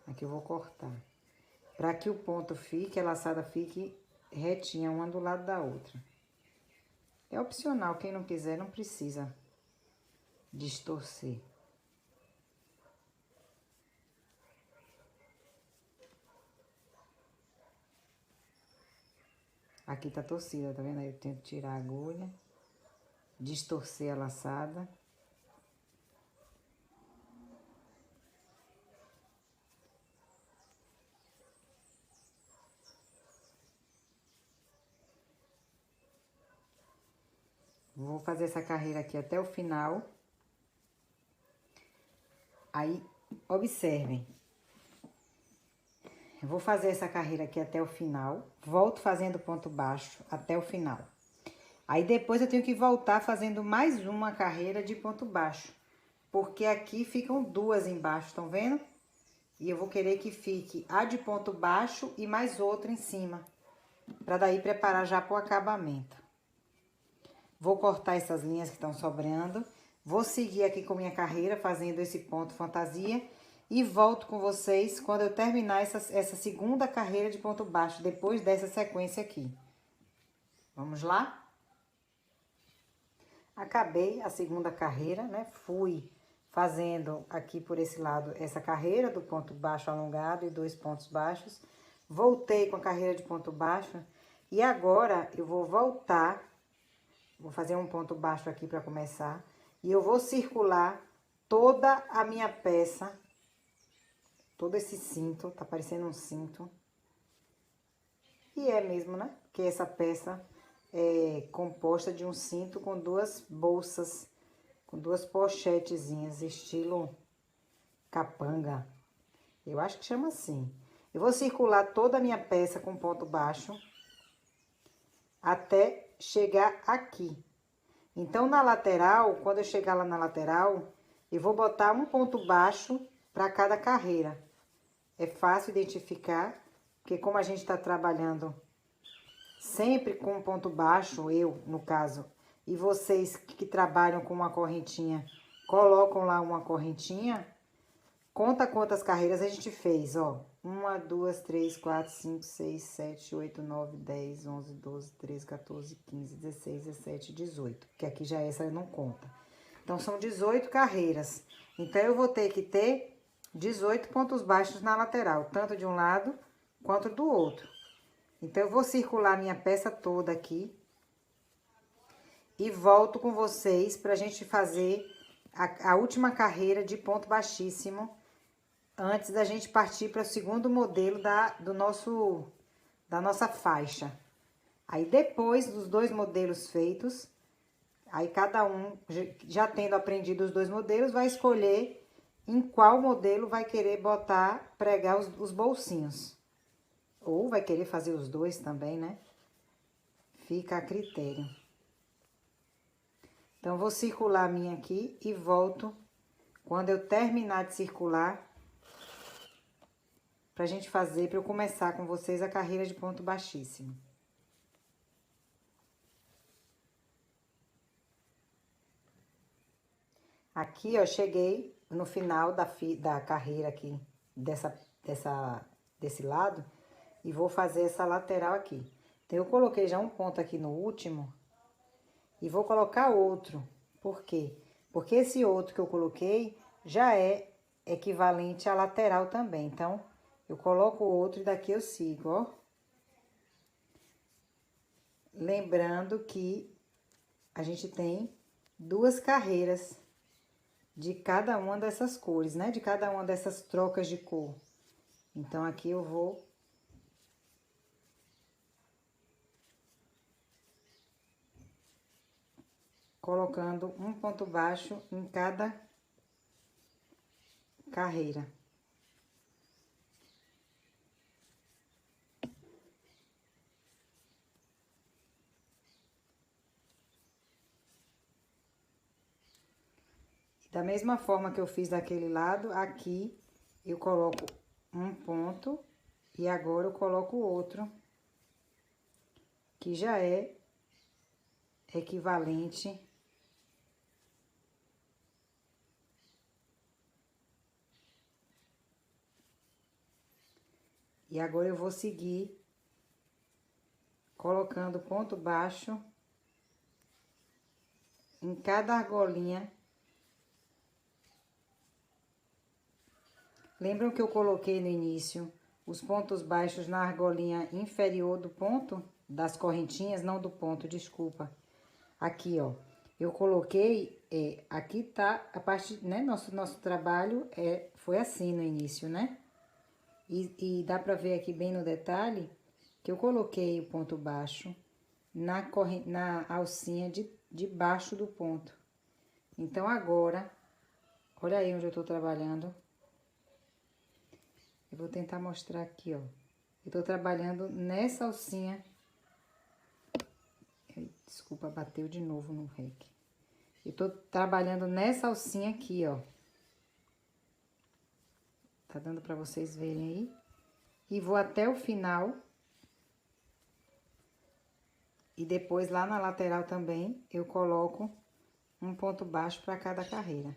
Speaker 1: Aqui eu vou cortar. Para que o ponto fique, a laçada fique retinha, uma do lado da outra. É opcional, quem não quiser não precisa distorcer. Aqui tá torcida, tá vendo? Aí eu tento tirar a agulha, distorcer a laçada. Vou fazer essa carreira aqui até o final. Aí, observem. Eu vou fazer essa carreira aqui até o final. Volto fazendo ponto baixo até o final. Aí, depois eu tenho que voltar fazendo mais uma carreira de ponto baixo. Porque aqui ficam duas embaixo, estão vendo? E eu vou querer que fique a de ponto baixo e mais outra em cima. Pra daí preparar já pro acabamento. Vou cortar essas linhas que estão sobrando. Vou seguir aqui com minha carreira, fazendo esse ponto fantasia. E volto com vocês quando eu terminar essa segunda carreira de ponto baixo, depois dessa sequência aqui. Vamos lá? Acabei a segunda carreira, né? Fui fazendo aqui por esse lado essa carreira do ponto baixo alongado e 2 pontos baixos. Voltei com a carreira de ponto baixo. E agora eu vou voltar. Vou fazer um ponto baixo aqui para começar. E eu vou circular toda a minha peça. Todo esse cinto, tá parecendo um cinto. E é mesmo, né? Porque essa peça é composta de um cinto com duas bolsas, com duas pochetezinhas, estilo capanga. Eu acho que chama assim. Eu vou circular toda a minha peça com ponto baixo até chegar aqui. Então, na lateral, quando eu chegar lá na lateral, eu vou botar um ponto baixo para cada carreira. É fácil identificar, porque como a gente tá trabalhando sempre com ponto baixo, eu, no caso, e vocês que trabalham com uma correntinha, colocam lá uma correntinha, conta quantas carreiras a gente fez, ó. 1, 2, 3, 4, 5, 6, 7, 8, 9, 10, 11, 12, 13, 14, 15, 16, 17, 18. Que aqui já essa não conta. Então, são 18 carreiras. Então, eu vou ter que ter 18 pontos baixos na lateral, tanto de um lado quanto do outro. Então, eu vou circular minha peça toda aqui. E volto com vocês pra gente fazer a última carreira de ponto baixíssimo, antes da gente partir para o segundo modelo da nossa faixa. Aí, depois dos 2 modelos feitos, aí cada um, já tendo aprendido os 2 modelos, vai escolher em qual modelo vai querer botar, pregar os bolsinhos. Ou vai querer fazer os 2 também, né? Fica a critério. Então, vou circular a minha aqui e volto quando eu terminar de circular, pra gente fazer, pra eu começar com vocês a carreira de ponto baixíssimo. Aqui, ó, cheguei no final da carreira aqui, desse lado, e vou fazer essa lateral aqui. Então, eu coloquei já um ponto aqui no último, e vou colocar outro. Por quê? Porque esse outro que eu coloquei já é equivalente à lateral também. Então, eu coloco outro e daqui eu sigo, ó. Lembrando que a gente tem 2 carreiras de cada uma dessas cores, né? De cada uma dessas trocas de cor. Então, aqui eu vou colocando um ponto baixo em cada carreira. Da mesma forma que eu fiz daquele lado, aqui eu coloco um ponto e agora eu coloco outro, que já é equivalente e agora eu vou seguir colocando ponto baixo em cada argolinha. Lembram que eu coloquei no início os pontos baixos na argolinha inferior do ponto das correntinhas, não do ponto, desculpa. Aqui, ó, eu coloquei, aqui tá a parte, né, nosso trabalho foi assim no início, né? E dá pra ver aqui bem no detalhe que eu coloquei o ponto baixo na alcinha de baixo do ponto. Então, agora, olha aí onde eu tô trabalhando. Eu vou tentar mostrar aqui, ó. Eu tô trabalhando nessa alcinha. Desculpa, bateu de novo no rec. Eu tô trabalhando nessa alcinha aqui, ó. Tá dando pra vocês verem aí? E vou até o final. E depois, lá na lateral também, eu coloco um ponto baixo pra cada carreira.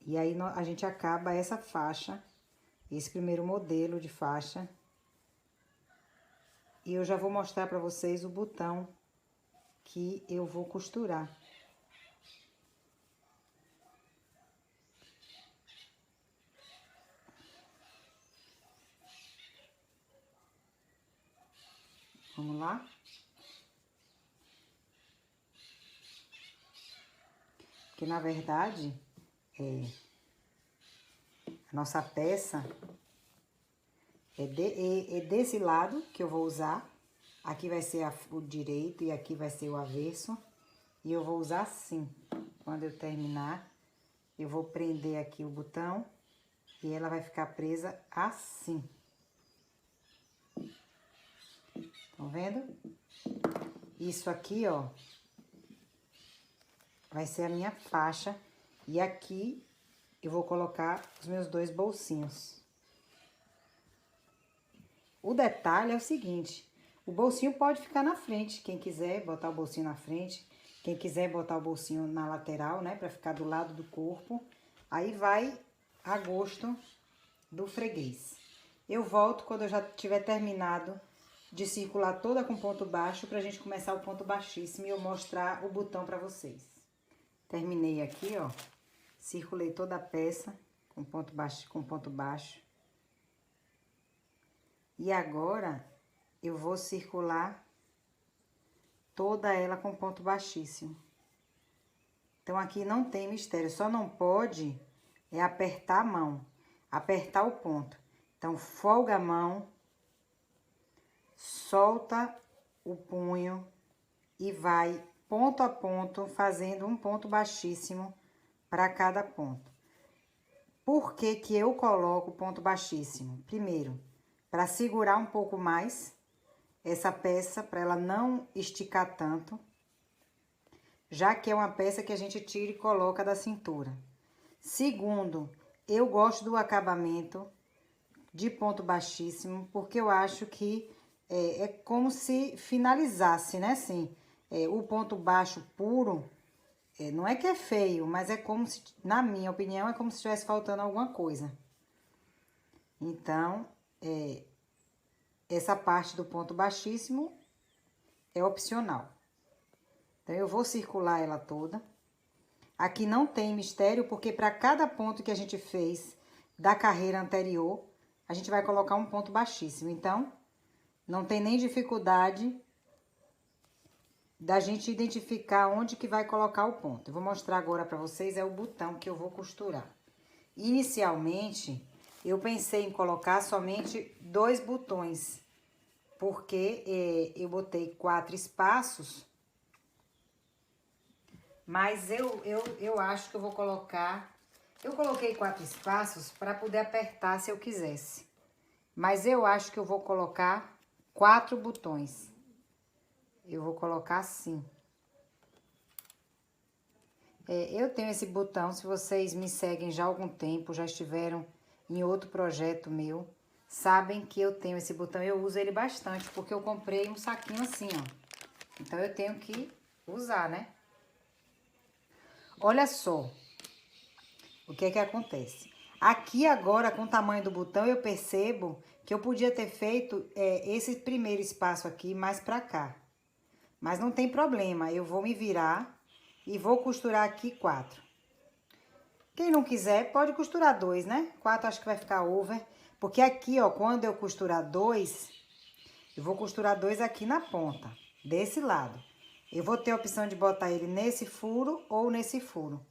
Speaker 1: E aí, a gente acaba essa faixa, esse primeiro modelo de faixa. E eu já vou mostrar pra vocês o botão que eu vou costurar. Vamos lá? Porque, na verdade, a nossa peça é desse lado que eu vou usar. Aqui vai ser o direito e aqui vai ser o avesso. E eu vou usar assim. Quando eu terminar, eu vou prender aqui o botão e ela vai ficar presa assim. Estão vendo? Isso aqui, ó, vai ser a minha faixa. E aqui eu vou colocar os meus 2 bolsinhos. O detalhe é o seguinte, o bolsinho pode ficar na frente, quem quiser botar o bolsinho na frente, quem quiser botar o bolsinho na lateral, né, pra ficar do lado do corpo, aí vai a gosto do freguês. Eu volto quando eu já tiver terminado de circular toda com ponto baixo, pra gente começar o ponto baixíssimo e eu mostrar o botão pra vocês. Terminei aqui, ó, circulei toda a peça com ponto baixo. E agora, eu vou circular toda ela com ponto baixíssimo. Então, aqui não tem mistério, só não pode apertar a mão, apertar o ponto. Então, folga a mão, solta o punho e vai ponto a ponto, fazendo um ponto baixíssimo para cada ponto. Por que que eu coloco ponto baixíssimo? Primeiro, para segurar um pouco mais essa peça, para ela não esticar tanto, já que é uma peça que a gente tira e coloca da cintura. Segundo, eu gosto do acabamento de ponto baixíssimo, porque eu acho que é como se finalizasse, né, assim, o ponto baixo puro, não é que é feio, mas é como se, na minha opinião, é como se estivesse faltando alguma coisa. Então, essa parte do ponto baixíssimo é opcional. Então, eu vou circular ela toda. Aqui não tem mistério, porque para cada ponto que a gente fez da carreira anterior, a gente vai colocar um ponto baixíssimo. Então, não tem nem dificuldade da gente identificar onde que vai colocar o ponto. Eu vou mostrar agora para vocês, é o botão que eu vou costurar. Inicialmente, eu pensei em colocar somente 2 botões, porque eu botei 4 espaços, mas eu acho que eu vou colocar... Eu coloquei 4 espaços para poder apertar se eu quisesse, mas eu acho que eu vou colocar 4 botões. Eu vou colocar assim. Eu tenho esse botão, se vocês me seguem já há algum tempo, já estiveram em outro projeto meu, sabem que eu tenho esse botão, eu uso ele bastante, porque eu comprei um saquinho assim, ó. Então, eu tenho que usar, né? Olha só o que é que acontece. Aqui agora, com o tamanho do botão, eu percebo que eu podia ter feito esse primeiro espaço aqui mais pra cá. Mas não tem problema, eu vou me virar e vou costurar aqui 4. Quem não quiser, pode costurar 2, né? 4 acho que vai ficar over. Porque aqui, ó, quando eu costurar 2, eu vou costurar 2 aqui na ponta, desse lado. Eu vou ter a opção de botar ele nesse furo ou nesse furo.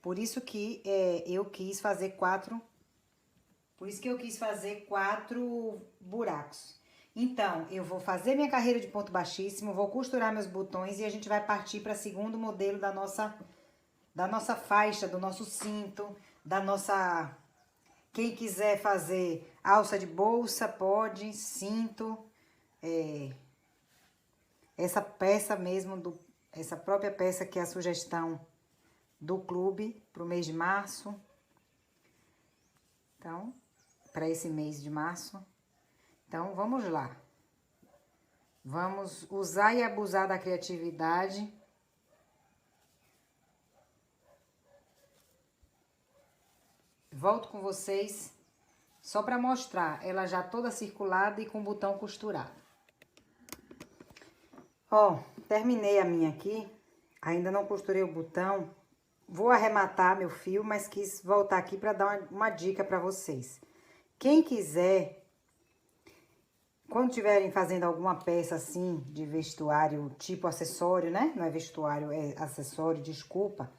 Speaker 1: Por isso que eu quis fazer 4... Por isso que eu quis fazer 4 buracos. Então, eu vou fazer minha carreira de ponto baixíssimo, vou costurar meus botões e a gente vai partir para o segundo modelo da nossa faixa, do nosso cinto, da nossa... Quem quiser fazer alça de bolsa, pode, cinto, essa peça mesmo, essa própria peça que é a sugestão do clube para o mês de março. Então, para esse mês de março. Então, vamos lá. Vamos usar e abusar da criatividade. Volto com vocês só para mostrar ela já toda circulada e com o botão costurado. Ó, terminei a minha aqui. Ainda não costurei o botão. Vou arrematar meu fio, mas quis voltar aqui para dar uma dica para vocês. Quem quiser... Quando estiverem fazendo alguma peça assim, de vestuário, tipo acessório, né? Não é vestuário, é acessório, desculpa.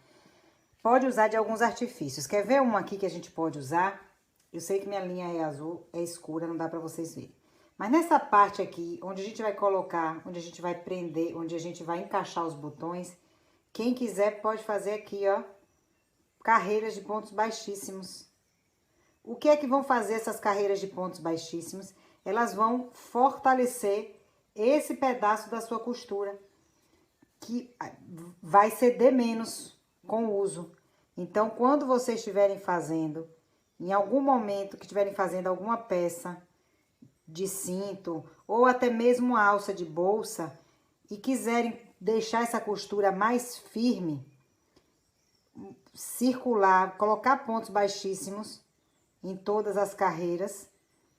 Speaker 1: Pode usar de alguns artifícios. Quer ver um aqui que a gente pode usar? Eu sei que minha linha é azul, é escura, não dá pra vocês verem. Mas nessa parte aqui, onde a gente vai colocar, onde a gente vai prender, onde a gente vai encaixar os botões, quem quiser pode fazer aqui, ó, carreiras de pontos baixíssimos. O que é que vão fazer essas carreiras de pontos baixíssimos? Elas vão fortalecer esse pedaço da sua costura, que vai ceder menos com o uso. Então, quando vocês estiverem fazendo, em algum momento que estiverem fazendo alguma peça de cinto, ou até mesmo alça de bolsa, e quiserem deixar essa costura mais firme, circular, colocar pontos baixíssimos em todas as carreiras.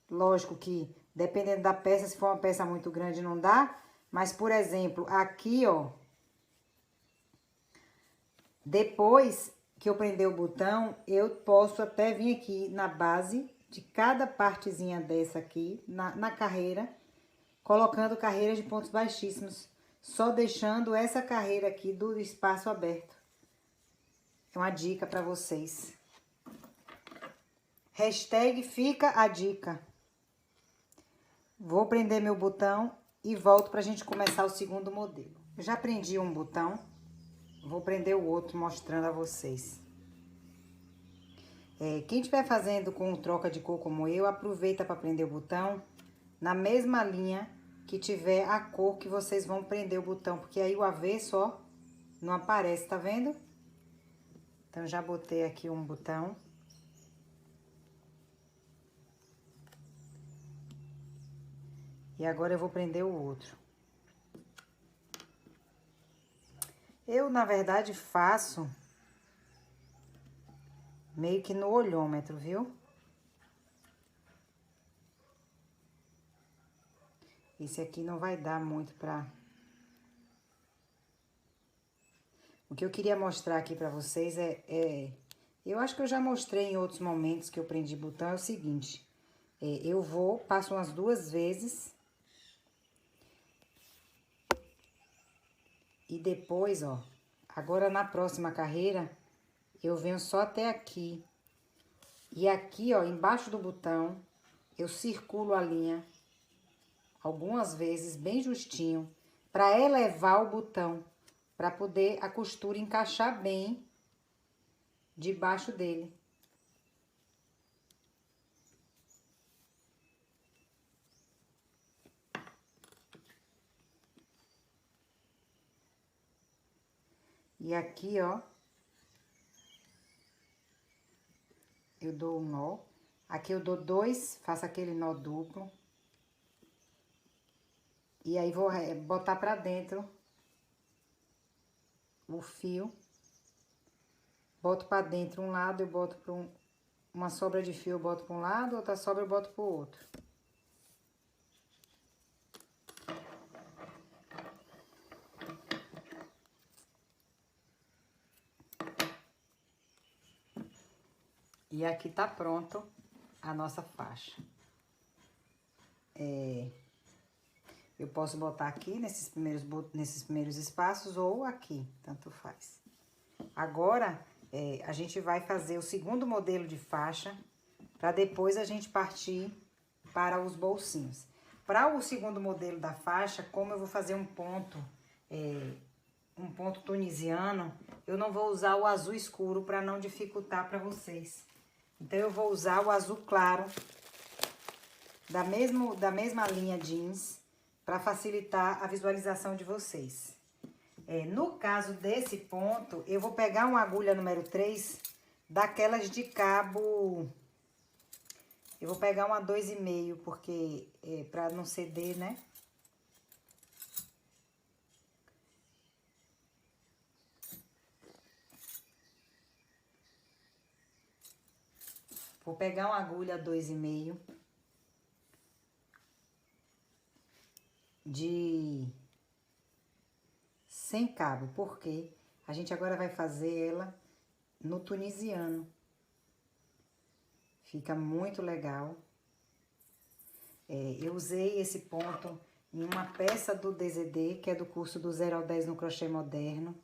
Speaker 1: Lógico que, dependendo da peça, se for uma peça muito grande, não dá. Mas, por exemplo, aqui, ó. Depois que eu prender o botão, eu posso até vir aqui na base de cada partezinha dessa aqui, na carreira, colocando carreiras de pontos baixíssimos. Só deixando essa carreira aqui do espaço aberto. É uma dica pra vocês. Hashtag fica a dica. Vou prender meu botão e volto pra gente começar o segundo modelo. Eu já prendi um botão, vou prender o outro mostrando a vocês. Quem estiver fazendo com troca de cor como eu, aproveita para prender o botão na mesma linha que tiver a cor que vocês vão prender o botão, porque aí o avesso, ó, não aparece, tá vendo? Então, já botei aqui um botão. E agora eu vou prender o outro. Eu, na verdade, faço meio que no olhômetro, viu? Esse aqui não vai dar muito pra... O que eu queria mostrar aqui pra vocês eu acho que eu já mostrei em outros momentos que eu prendi botão, é o seguinte. Eu passo umas 2 vezes. E depois, ó, agora na próxima carreira, eu venho só até aqui. E aqui, ó, embaixo do botão, eu circulo a linha algumas vezes, bem justinho, para elevar o botão, para poder a costura encaixar bem debaixo dele. E aqui, ó, eu dou um nó. Aqui eu dou 2, faço aquele nó duplo. E aí, vou botar pra dentro o fio. Boto pra dentro um lado, eu boto pra uma sobra de fio, eu boto pra um lado, outra sobra eu boto pro outro. E aqui tá pronto a nossa faixa. Eu posso botar aqui nesses primeiros espaços ou aqui, tanto faz. Agora, a gente vai fazer o segundo modelo de faixa, para depois a gente partir para os bolsinhos. Para o segundo modelo da faixa, como eu vou fazer um ponto tunisiano, eu não vou usar o azul escuro para não dificultar para vocês. Então, eu vou usar o azul claro da mesma linha jeans para facilitar a visualização de vocês. No caso desse ponto, eu vou pegar uma agulha número 3, daquelas de cabo. Eu vou pegar uma 2,5, porque para não ceder, né? Vou pegar uma agulha 2,5 sem cabo, porque a gente agora vai fazer ela no tunisiano. Fica muito legal. Eu usei esse ponto em uma peça do DZD, que é do curso do 0 ao 10 no crochê moderno,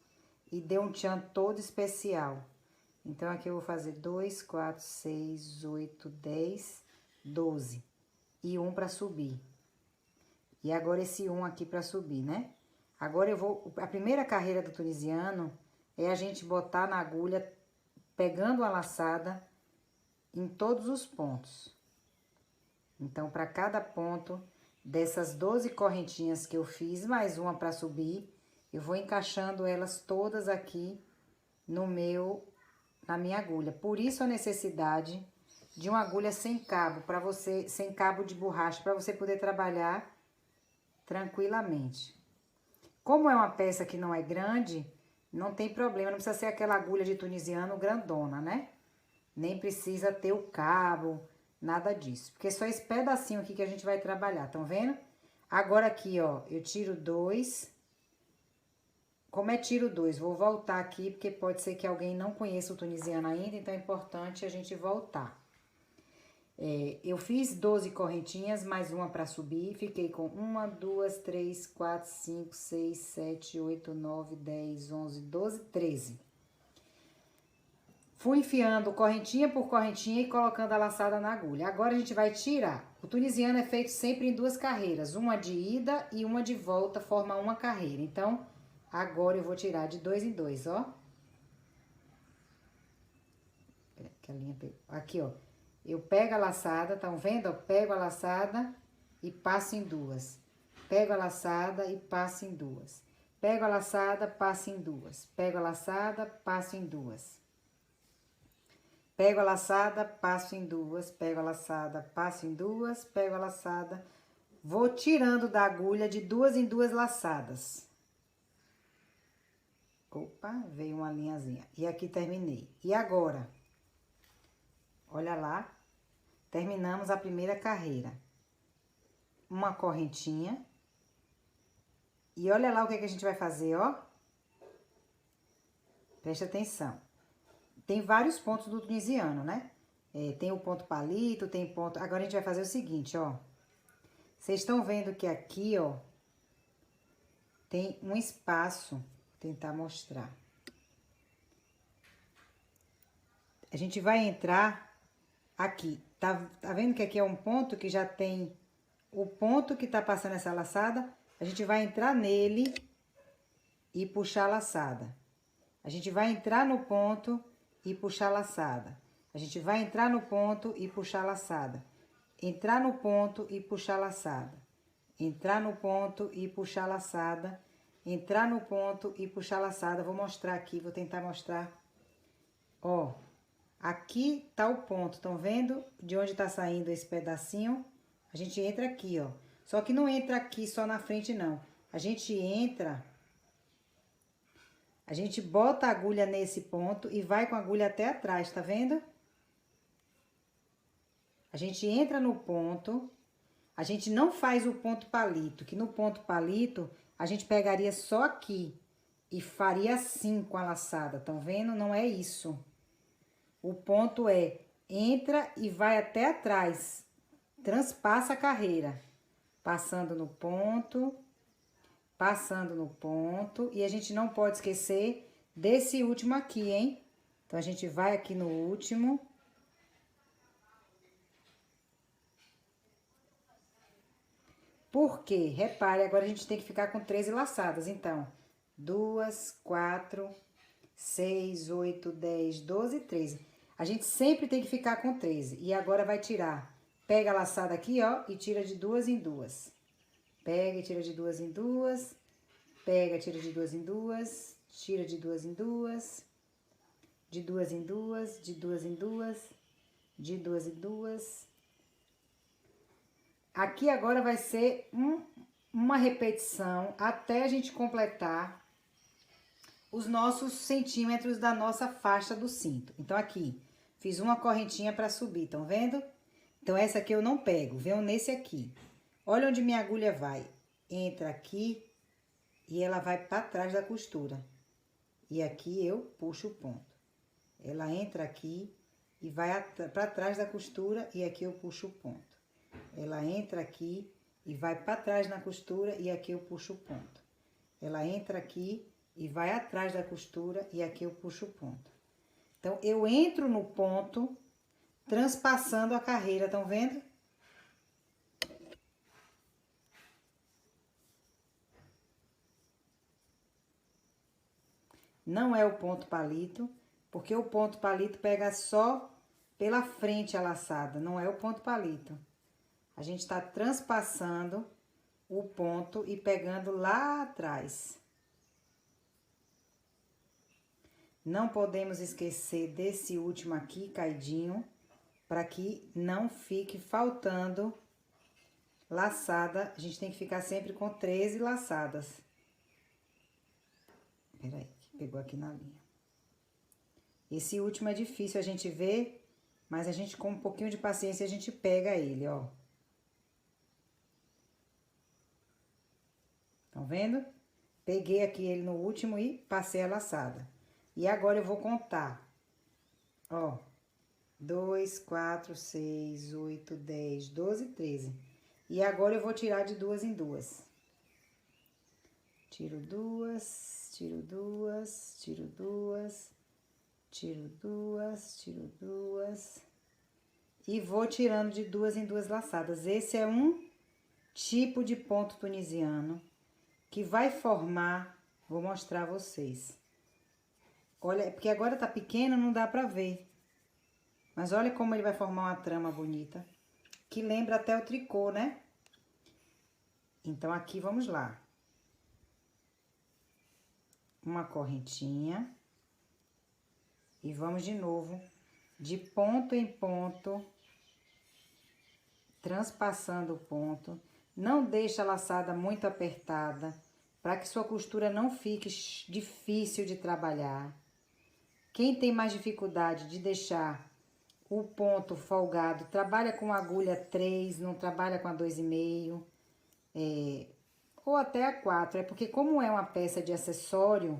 Speaker 1: e deu um tchan todo especial. Então, aqui eu vou fazer 2, 4, 6, 8, 10, 12. E um pra subir. E agora esse um aqui pra subir, né? Agora a primeira carreira do tunisiano é a gente botar na agulha, pegando a laçada em todos os pontos. Então, para cada ponto dessas 12 correntinhas que eu fiz, mais uma para subir, eu vou encaixando elas todas aqui na minha agulha. Por isso a necessidade de uma agulha sem cabo, sem cabo de borracha, para você poder trabalhar tranquilamente. Como é uma peça que não é grande, não tem problema, não precisa ser aquela agulha de tunisiano grandona, né? Nem precisa ter o cabo, nada disso. Porque é só esse pedacinho aqui que a gente vai trabalhar, estão vendo? Agora aqui, ó, eu tiro 2. Como é tiro 2? Vou voltar aqui, porque pode ser que alguém não conheça o tunisiano ainda, então é importante a gente voltar. Eu fiz 12 correntinhas, mais uma para subir, fiquei com 1, 2, 3, 4, 5, 6, 7, 8, 9, 10, 11, 12, 13. Fui enfiando correntinha por correntinha e colocando a laçada na agulha. Agora a gente vai tirar. O tunisiano é feito sempre em 2 carreiras. Uma de ida e uma de volta, forma uma carreira. Então, agora eu vou tirar de 2 em 2, ó. Que a linha pegou. Aqui, ó. Eu pego a laçada, estão vendo? Eu pego a laçada e passo em 2. Pego a laçada e passo em 2. Pego a laçada, passo em 2. Pego a laçada, passo em 2. Pego a laçada, passo em 2. Pego a laçada, passo em 2. Pego a laçada. Vou tirando da agulha de 2 em 2 laçadas. Opa, veio uma linhazinha. E aqui terminei. E agora? Olha lá, terminamos a primeira carreira. Uma correntinha. E olha lá o que a gente vai fazer, ó. Presta atenção. Tem vários pontos do tunisiano, né? Tem o ponto palito, tem ponto... Agora a gente vai fazer o seguinte, ó. Vocês estão vendo que aqui, ó, tem um espaço. Vou tentar mostrar. A gente vai entrar... Aqui, tá vendo que aqui é um ponto que já tem o ponto que tá passando essa laçada? A gente vai entrar nele e puxar a laçada. A gente vai entrar no ponto e puxar a laçada. A gente vai entrar no ponto e puxar a laçada. Entrar no ponto e puxar a laçada. Entrar no ponto e puxar a laçada. Entrar no ponto e puxar a laçada. Vou mostrar aqui, vou tentar mostrar. Ó. Aqui tá o ponto, estão vendo? De onde tá saindo esse pedacinho. A gente entra aqui, ó. Só que não entra aqui só na frente, não. A gente entra... A gente bota a agulha nesse ponto e vai com a agulha até atrás, tá vendo? A gente entra no ponto. A gente não faz o ponto palito, que no ponto palito a gente pegaria só aqui e faria assim com a laçada, estão vendo? Não é isso. O ponto é, entra e vai até atrás, transpassa a carreira, passando no ponto, e a gente não pode esquecer desse último aqui, hein? Então, a gente vai aqui no último. Por quê? Repare, agora a gente tem que ficar com 13 laçadas, então, 2, 4, 6, 8, 10, 12, 13. A gente sempre tem que ficar com 13. E agora vai tirar. Pega a laçada aqui, ó, e tira de 2 em 2. Pega e tira de 2 em 2. Pega, tira de 2 em 2. Tira de 2 em 2. De 2 em 2. De 2 em 2. De 2 em 2. Aqui agora vai ser uma repetição até a gente completar os nossos centímetros da nossa faixa do cinto. Então, aqui, fiz uma correntinha para subir, estão vendo? Então, essa aqui eu não pego, venho nesse aqui. Olha onde minha agulha vai. Entra aqui e ela vai para trás da costura. E aqui eu puxo o ponto. Ela entra aqui e vai para trás da costura e aqui eu puxo o ponto. Ela entra aqui e vai para trás na costura e aqui eu puxo o ponto. Ela entra aqui e vai atrás da costura e aqui eu puxo o ponto. Então, eu entro no ponto, transpassando a carreira, estão vendo? Não é o ponto palito, porque o ponto palito pega só pela frente a laçada, não é o ponto palito. A gente tá transpassando o ponto e pegando lá atrás. Não podemos esquecer desse último aqui, caidinho, para que não fique faltando laçada. A gente tem que ficar sempre com 13 laçadas. Peraí, que pegou aqui na linha. Esse último é difícil a gente ver, mas a gente, com um pouquinho de paciência, a gente pega ele, ó. Estão vendo? Peguei aqui ele no último e passei a laçada. E agora eu vou contar. Ó, 2, 4, 6, 8, 10, 12, 13. E agora eu vou tirar de 2 em 2. Tiro 2, tiro 2, tiro 2, Tiro duas. E vou tirando de duas em duas laçadas. Esse é um tipo de ponto tunisiano que vai formar, vou mostrar a vocês. Olha, porque agora tá pequeno, não dá pra ver. Mas olha como ele vai formar uma trama bonita, que lembra até o tricô, né? Então, aqui, vamos lá. Uma correntinha. E vamos de novo, de ponto em ponto, transpassando o ponto. Não deixa a laçada muito apertada, para que sua costura não fique difícil de trabalhar. Quem tem mais dificuldade de deixar o ponto folgado, trabalha com agulha 3, não trabalha com a 2,5, ou até a 4. É porque como é uma peça de acessório,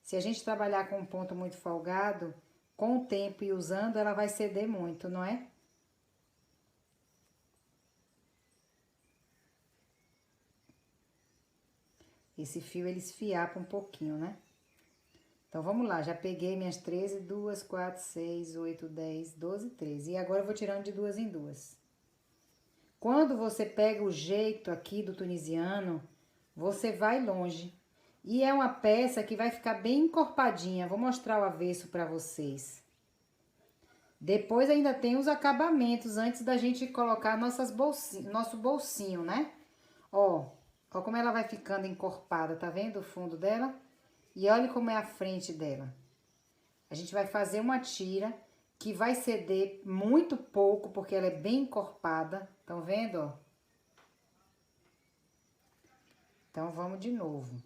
Speaker 1: se a gente trabalhar com um ponto muito folgado, com o tempo e usando, ela vai ceder muito, não é? Esse fio, ele esfiapa um pouquinho, né? Então, vamos lá. Já peguei minhas 13, 2, 4, 6, 8, 10, 12, 13. E agora eu vou tirando de duas em duas. Quando você pega o jeito aqui do tunisiano, você vai longe. E é uma peça que vai ficar bem encorpadinha. Vou mostrar o avesso pra vocês. Depois ainda tem os acabamentos antes da gente colocar nosso bolsinho, né? Ó como ela vai ficando encorpada, tá vendo o fundo dela? E olha como é a frente dela. A gente vai fazer uma tira que vai ceder muito pouco, porque ela é bem encorpada. Estão vendo, ó? Então, vamos de novo.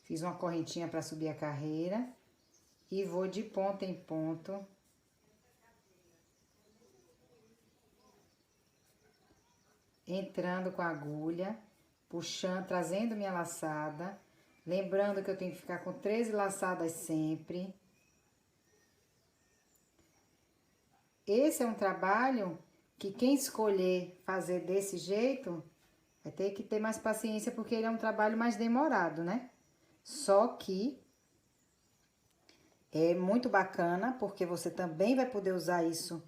Speaker 1: Fiz uma correntinha para subir a carreira. E vou de ponta em ponto. Entrando com a agulha, puxando, trazendo minha laçada. Lembrando que eu tenho que ficar com 13 laçadas sempre. Esse é um trabalho que quem escolher fazer desse jeito vai ter que ter mais paciência, porque ele é um trabalho mais demorado, né? Só que é muito bacana, porque você também vai poder usar isso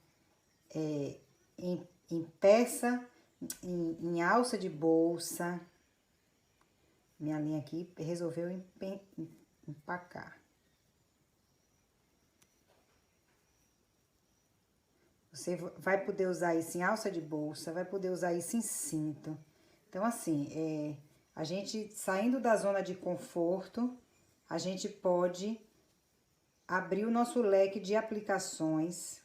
Speaker 1: em peça, em alça de bolsa. Minha linha aqui resolveu empacar. Você vai poder usar isso em alça de bolsa, vai poder usar isso em cinto. Então, assim, a gente saindo da zona de conforto, a gente pode abrir o nosso leque de aplicações.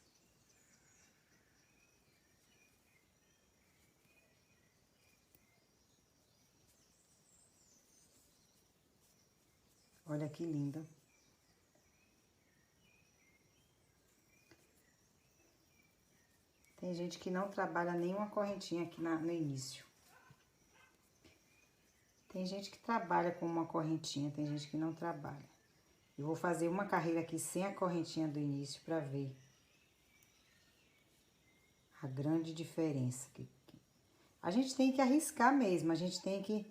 Speaker 1: Olha que lindo. Tem gente que não trabalha nenhuma correntinha aqui no início. Tem gente que trabalha com uma correntinha, tem gente que não trabalha. Eu vou fazer uma carreira aqui sem a correntinha do início pra ver a grande diferença. A gente tem que arriscar mesmo, a gente tem que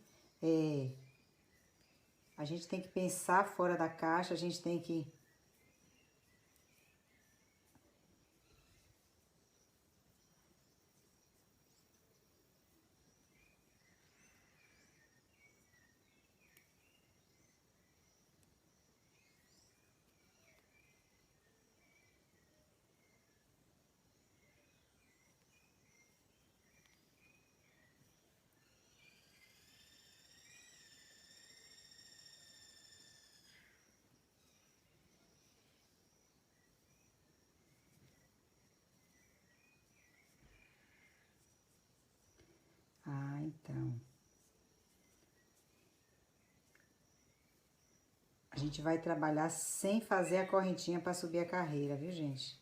Speaker 1: pensar fora da caixa, a gente tem que... Ah, então... A gente vai trabalhar sem fazer a correntinha para subir a carreira, viu, gente?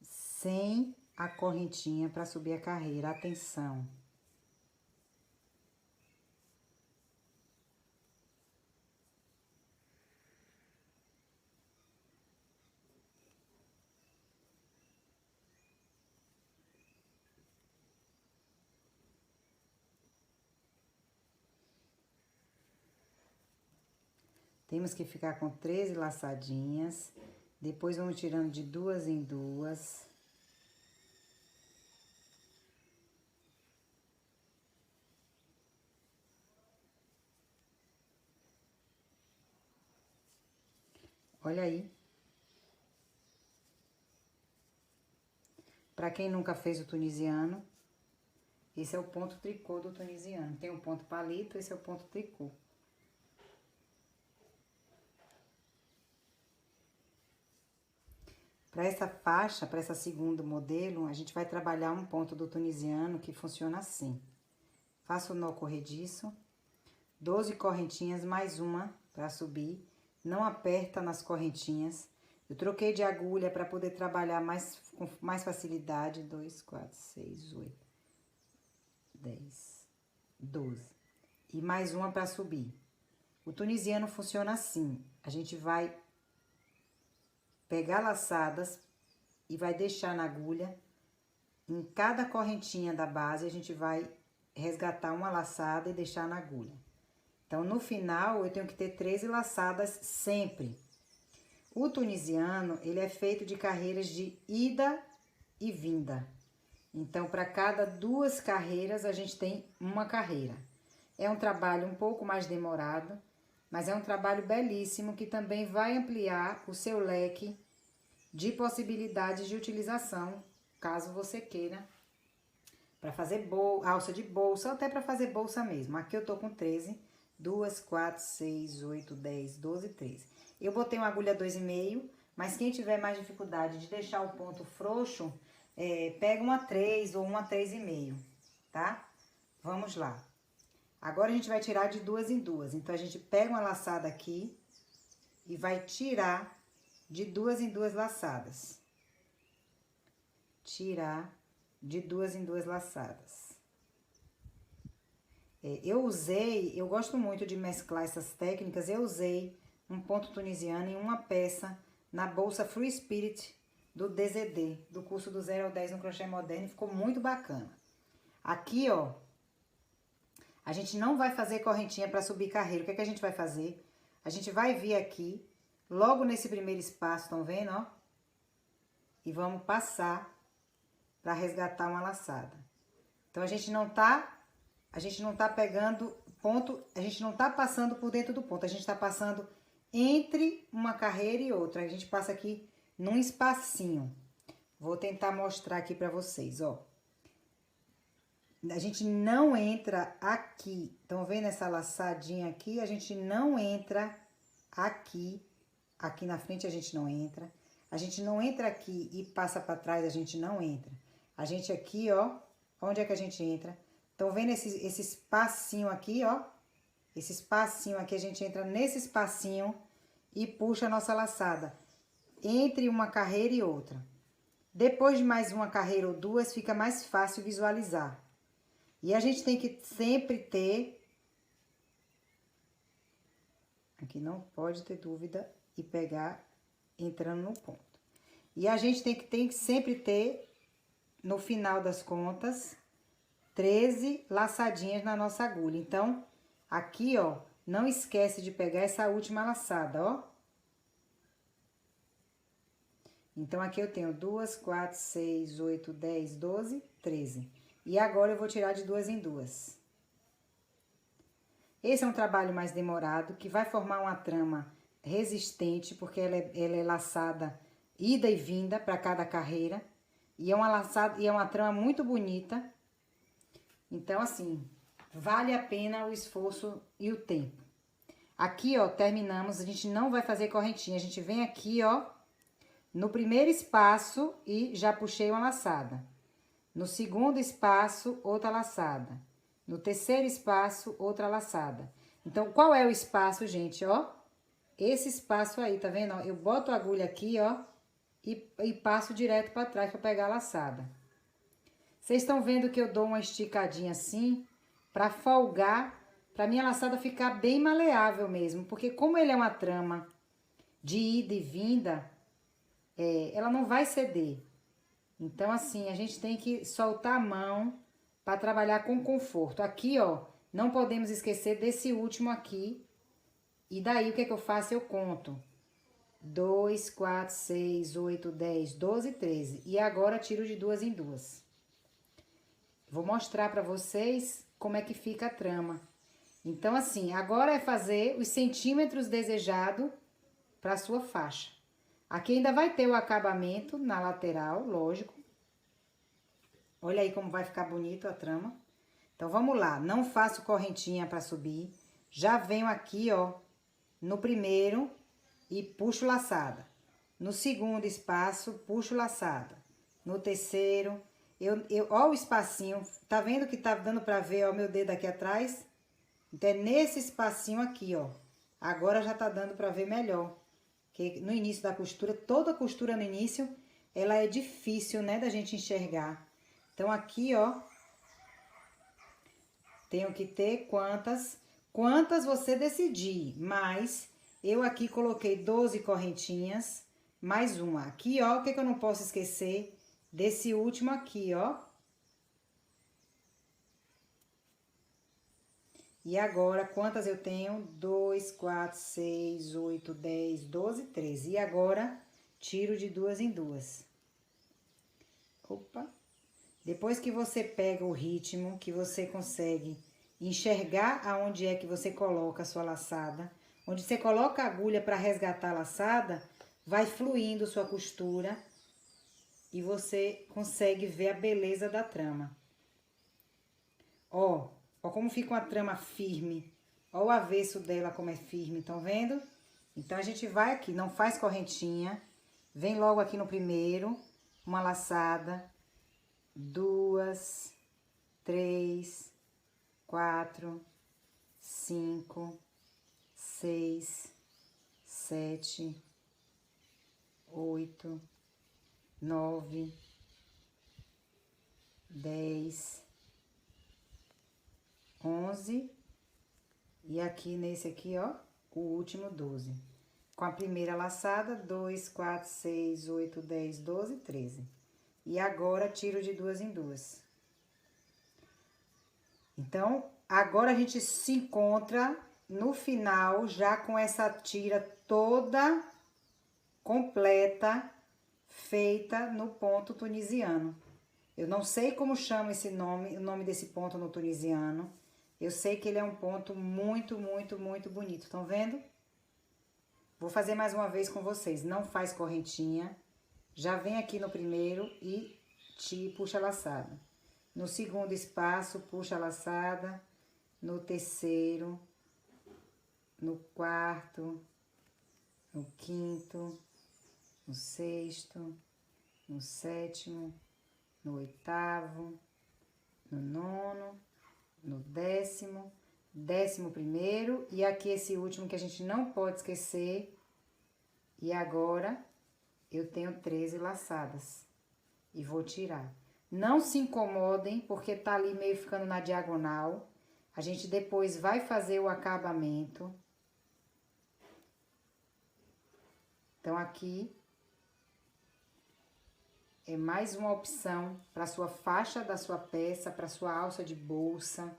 Speaker 1: Sem a correntinha para subir a carreira, atenção. Temos que ficar com 13 laçadinhas. Depois vamos tirando de 2 em 2. Olha aí. Para quem nunca fez o tunisiano, esse é o ponto tricô do tunisiano. Tem o ponto palito, esse é o ponto tricô. Para essa faixa, para essa segundo modelo, a gente vai trabalhar um ponto do tunisiano que funciona assim. Faço o nó corrediço, 12 correntinhas mais uma para subir, não aperta nas correntinhas. Eu troquei de agulha para poder trabalhar com mais facilidade. 2, 4, 6, 8, 10, 12. E mais uma para subir. O tunisiano funciona assim. A gente vai pegar laçadas e vai deixar na agulha. Em cada correntinha da base, a gente vai resgatar uma laçada e deixar na agulha. Então, no final, eu tenho que ter 13 laçadas sempre. O tunisiano, ele é feito de carreiras de ida e vinda. Então, para cada 2 carreiras, a gente tem uma carreira. É um trabalho um pouco mais demorado, mas é um trabalho belíssimo que também vai ampliar o seu leque de possibilidades de utilização, caso você queira, para fazer alça de bolsa, ou até para fazer bolsa mesmo. Aqui eu tô com 13, 2, 4, 6, 8, 10, 12, 13. Eu botei uma agulha 2,5, mas quem tiver mais dificuldade de deixar o ponto frouxo, pega uma 3 ou uma 3,5, tá? Vamos lá. Agora, a gente vai tirar de 2 em 2. Então, a gente pega uma laçada aqui e vai tirar de 2 em 2 laçadas. Tirar de 2 em 2 laçadas. Eu gosto muito de mesclar essas técnicas. Eu usei um ponto tunisiano em uma peça na bolsa Free Spirit do DZD, do curso do 0 ao 10 no crochê moderno. Ficou muito bacana. Aqui, ó, a gente não vai fazer correntinha para subir carreira. O que é que a gente vai fazer? A gente vai vir aqui, logo nesse primeiro espaço, estão vendo, ó? E vamos passar para resgatar uma laçada. Então, a gente não tá pegando ponto, a gente não tá passando por dentro do ponto, a gente tá passando entre uma carreira e outra. A gente passa aqui num espacinho. Vou tentar mostrar aqui para vocês, ó. A gente não entra aqui. Estão vendo essa laçadinha aqui? A gente não entra aqui. Aqui na frente a gente não entra. A gente não entra aqui e passa para trás, a gente não entra. A gente aqui, ó. Onde é que a gente entra? Estão vendo esse espacinho aqui, ó? Esse espacinho aqui, a gente entra nesse espacinho e puxa a nossa laçada entre uma carreira e outra. Depois de mais uma carreira ou duas, fica mais fácil visualizar. E a gente tem que sempre ter... Aqui não pode ter dúvida e pegar entrando no ponto. E a gente tem que sempre ter, no final das contas, 13 laçadinhas na nossa agulha. Então, aqui, ó, não esquece de pegar essa última laçada, ó. Então, aqui eu tenho 2, 4, 6, 8, 10, 12, 13. E agora, eu vou tirar de 2 em 2. Esse é um trabalho mais demorado, que vai formar uma trama resistente, porque ela é laçada ida e vinda para cada carreira. E é uma trama muito bonita. Então, assim, vale a pena o esforço e o tempo. Aqui, ó, terminamos, a gente não vai fazer correntinha. A gente vem aqui, ó, no primeiro espaço e já puxei uma laçada. No segundo espaço, outra laçada. No terceiro espaço, outra laçada. Então, qual é o espaço, gente, ó? Esse espaço aí, tá vendo? Eu boto a agulha aqui, ó, e passo direto pra trás pra pegar a laçada. Vocês estão vendo que eu dou uma esticadinha assim, pra folgar, pra minha laçada ficar bem maleável mesmo. Porque como ele é uma trama de ida e vinda, ela não vai ceder. Então, assim, a gente tem que soltar a mão para trabalhar com conforto. Aqui, ó, não podemos esquecer desse último aqui E daí, o que é que eu faço? Eu conto 2, 4, 6, 8, 10, 12, 13. E agora, tiro de duas em duas. Vou mostrar pra vocês como é que fica a trama. Então, assim, agora é fazer os centímetros desejados pra sua faixa. Aqui ainda vai ter o acabamento na lateral, lógico. Olha aí como vai ficar bonito a trama. Então, vamos lá. Não faço correntinha pra subir. Já venho aqui, ó, no primeiro e puxo laçada. No segundo espaço, puxo laçada. No terceiro, ó o espacinho. Tá vendo que tá dando pra ver, ó, meu dedo aqui atrás? Então, é nesse espacinho aqui, ó. Agora já tá dando pra ver melhor. Que no início da costura, toda costura no início, ela é difícil, né, da gente enxergar. Então, aqui, ó, tenho que ter quantas você decidir, mas eu aqui coloquei 12 correntinhas, mais uma. Aqui, ó, o que eu não posso esquecer desse último aqui, ó. E agora, quantas eu tenho? 2, 4, 6, 8, 10, 12, 13. E agora, tiro de duas em duas. Opa! Depois que você pega o ritmo, que você consegue enxergar aonde é que você coloca a sua laçada, onde você coloca a agulha para resgatar a laçada, vai fluindo sua costura e você consegue ver a beleza da trama. Ó como fica uma trama firme. Ó o avesso dela como é firme, estão vendo? Então, a gente vai aqui, não faz correntinha. Vem logo aqui no primeiro, uma laçada, 2, 3, 4, 5, 6, 7, 8, 9, 10, 11, e aqui nesse aqui, ó, o último 12. Com a primeira laçada, 2, 4, 6, 8, 10, 12, 13. E agora, tiro de duas em duas. Então, agora a gente se encontra no final, já com essa tira toda completa, feita no ponto tunisiano. Eu não sei como chama esse nome, o nome desse ponto no tunisiano. Eu sei que ele é um ponto muito, muito, muito bonito. Estão vendo? Vou fazer mais uma vez com vocês. Não faz correntinha. Já vem aqui no primeiro e puxa a laçada. No segundo espaço, puxa a laçada. No terceiro, no quarto, no quinto, no sexto, no sétimo, no oitavo, no nono, no décimo, 11º, e aqui esse último que a gente não pode esquecer. E agora, eu tenho 13 laçadas. E vou tirar. Não se incomodem, porque tá ali meio ficando na diagonal. A gente depois vai fazer o acabamento. Então, aqui é mais uma opção para sua faixa da sua peça, para sua alça de bolsa.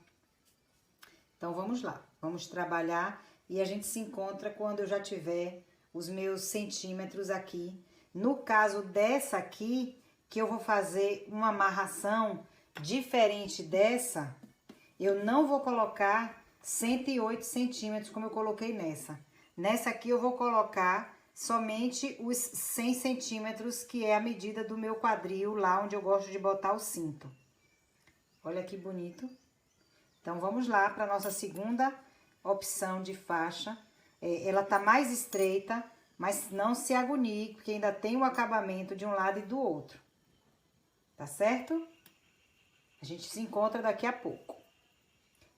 Speaker 1: Então, vamos lá. Vamos trabalhar e a gente se encontra quando eu já tiver os meus centímetros aqui. No caso dessa aqui, que eu vou fazer uma amarração diferente dessa, eu não vou colocar 108 centímetros como eu coloquei nessa. Nessa aqui eu vou colocar somente os 100 centímetros, que é a medida do meu quadril, lá onde eu gosto de botar o cinto. Olha que bonito. Então, vamos lá para nossa segunda opção de faixa. Ela tá mais estreita, mas não se agonie, porque ainda tem o acabamento de um lado e do outro. Tá certo? A gente se encontra daqui a pouco.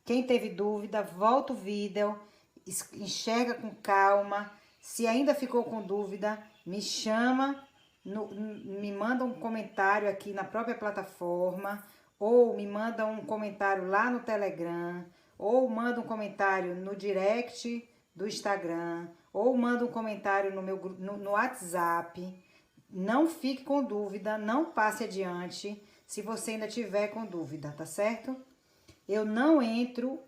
Speaker 1: Quem teve dúvida, volta o vídeo, enxerga com calma. Se ainda ficou com dúvida, me chama, me manda um comentário aqui na própria plataforma, ou me manda um comentário lá no Telegram, ou manda um comentário no direct do Instagram, ou manda um comentário no WhatsApp. Não fique com dúvida, não passe adiante se você ainda tiver com dúvida, tá certo? eu não entro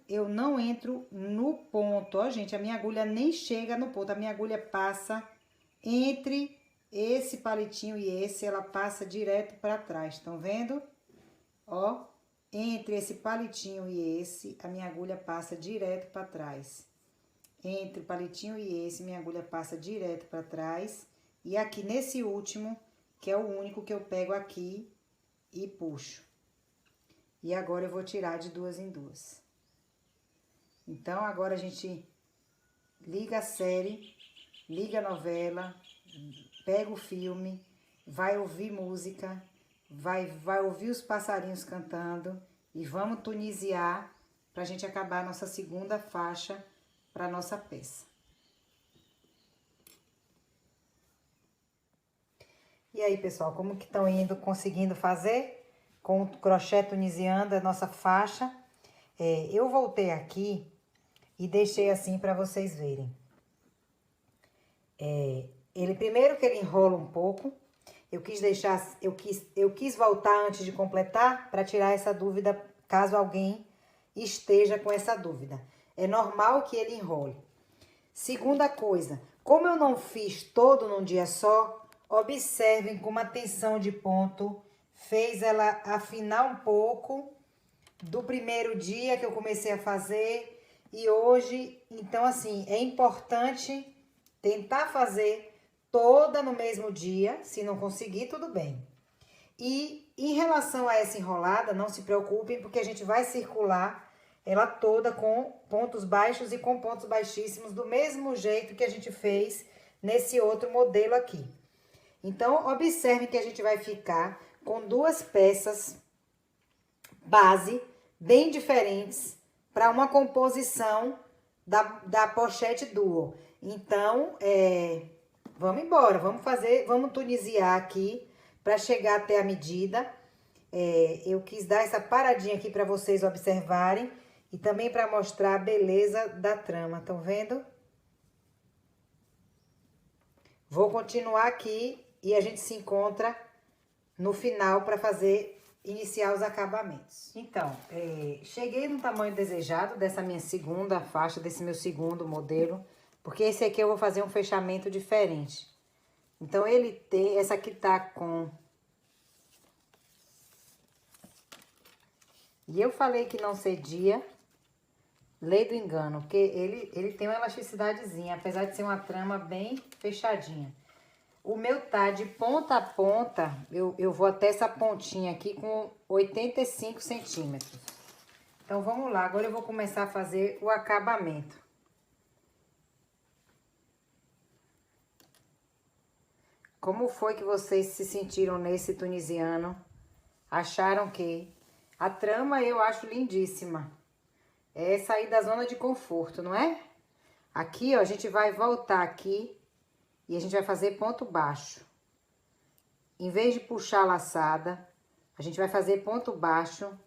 Speaker 1: no ponto, ó, gente, a minha agulha nem chega no ponto, a minha agulha passa entre esse palitinho e esse, ela passa direto para trás, estão vendo? Ó, entre esse palitinho e esse, a minha agulha passa direto para trás. Entre o palitinho e esse, minha agulha passa direto para trás. E aqui nesse último, que é o único que eu pego aqui e puxo. E agora eu vou tirar de duas em duas. Então, agora a gente liga a série, liga a novela, pega o filme, vai ouvir música, vai ouvir os passarinhos cantando e vamos tunisear pra gente acabar a nossa segunda faixa pra nossa peça. E aí, pessoal, como que estão indo, conseguindo fazer? Com o crochê tunisiando a nossa faixa. Eu voltei aqui e deixei assim para vocês verem. Ele primeiro que ele enrola um pouco, eu quis voltar antes de completar para tirar essa dúvida, caso alguém esteja com essa dúvida. É normal que ele enrole. Segunda coisa, como eu não fiz todo num dia só, observem como a tensão de ponto fez ela afinar um pouco do primeiro dia que eu comecei a fazer e hoje. Então, assim, é importante tentar fazer toda no mesmo dia. Se não conseguir, tudo bem. E em relação a essa enrolada, não se preocupem, porque a gente vai circular ela toda com pontos baixos e com pontos baixíssimos, do mesmo jeito que a gente fez nesse outro modelo aqui. Então, observem que a gente vai ficar com duas peças base bem diferentes para uma composição da pochete duo. Então, vamos embora, vamos tunisear aqui para chegar até a medida. Eu quis dar essa paradinha aqui para vocês observarem e também para mostrar a beleza da trama, estão vendo? Vou continuar aqui e a gente se encontra no final para iniciar os acabamentos. Então, cheguei no tamanho desejado dessa minha segunda faixa, desse meu segundo modelo, porque esse aqui eu vou fazer um fechamento diferente. Então, essa aqui tá com... E eu falei que não cedia, lei do engano, porque ele tem uma elasticidadezinha, apesar de ser uma trama bem fechadinha. O meu tá de ponta a ponta, eu vou até essa pontinha aqui com 85 centímetros. Então, vamos lá. Agora eu vou começar a fazer o acabamento. Como foi que vocês se sentiram nesse tunisiano? Acharam que... A trama eu acho lindíssima. É sair da zona de conforto, não é? Aqui, ó, a gente vai voltar aqui... E a gente vai fazer ponto baixo. Em vez de puxar a laçada, a gente vai fazer ponto baixo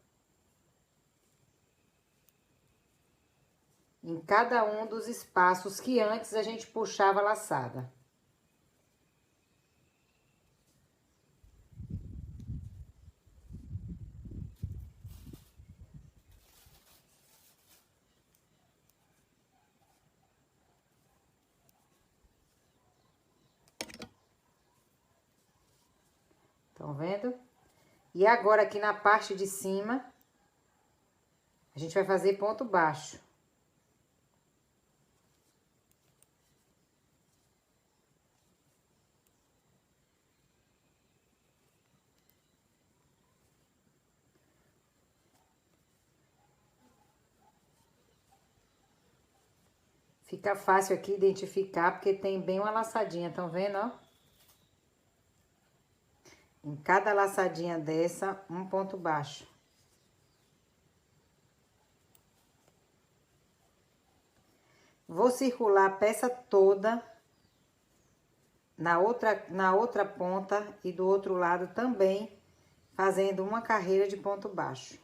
Speaker 1: em cada um dos espaços que antes a gente puxava a laçada. Estão vendo? E agora, aqui na parte de cima, a gente vai fazer ponto baixo. Fica fácil aqui identificar, porque tem bem uma laçadinha, estão vendo, ó? Em cada laçadinha dessa, um ponto baixo. Vou circular a peça toda na outra ponta e do outro lado também, fazendo uma carreira de ponto baixo.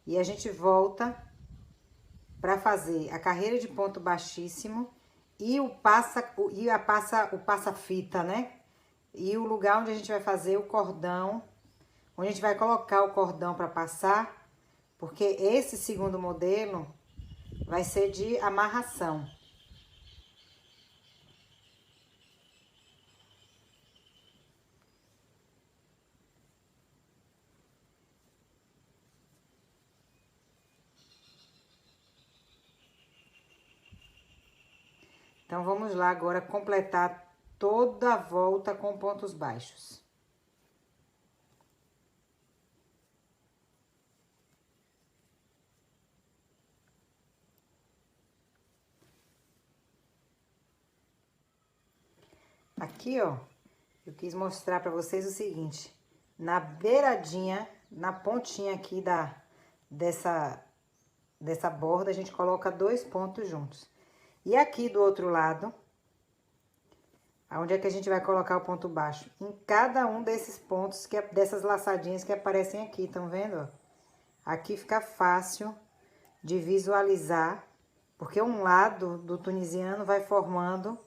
Speaker 1: E a gente volta para fazer a carreira de ponto baixíssimo e o passa-fita, né? E o lugar onde a gente vai fazer o cordão, onde a gente vai colocar o cordão para passar, porque esse segundo modelo vai ser de amarração. Então, vamos lá agora completar toda a volta com pontos baixos. Aqui, ó, eu quis mostrar pra vocês o seguinte, na beiradinha, na pontinha aqui dessa borda, a gente coloca 2 pontos juntos. E aqui do outro lado, aonde é que a gente vai colocar o ponto baixo? Em cada um desses pontos, dessas laçadinhas que aparecem aqui, estão vendo? Aqui fica fácil de visualizar, porque um lado do tunisiano vai formando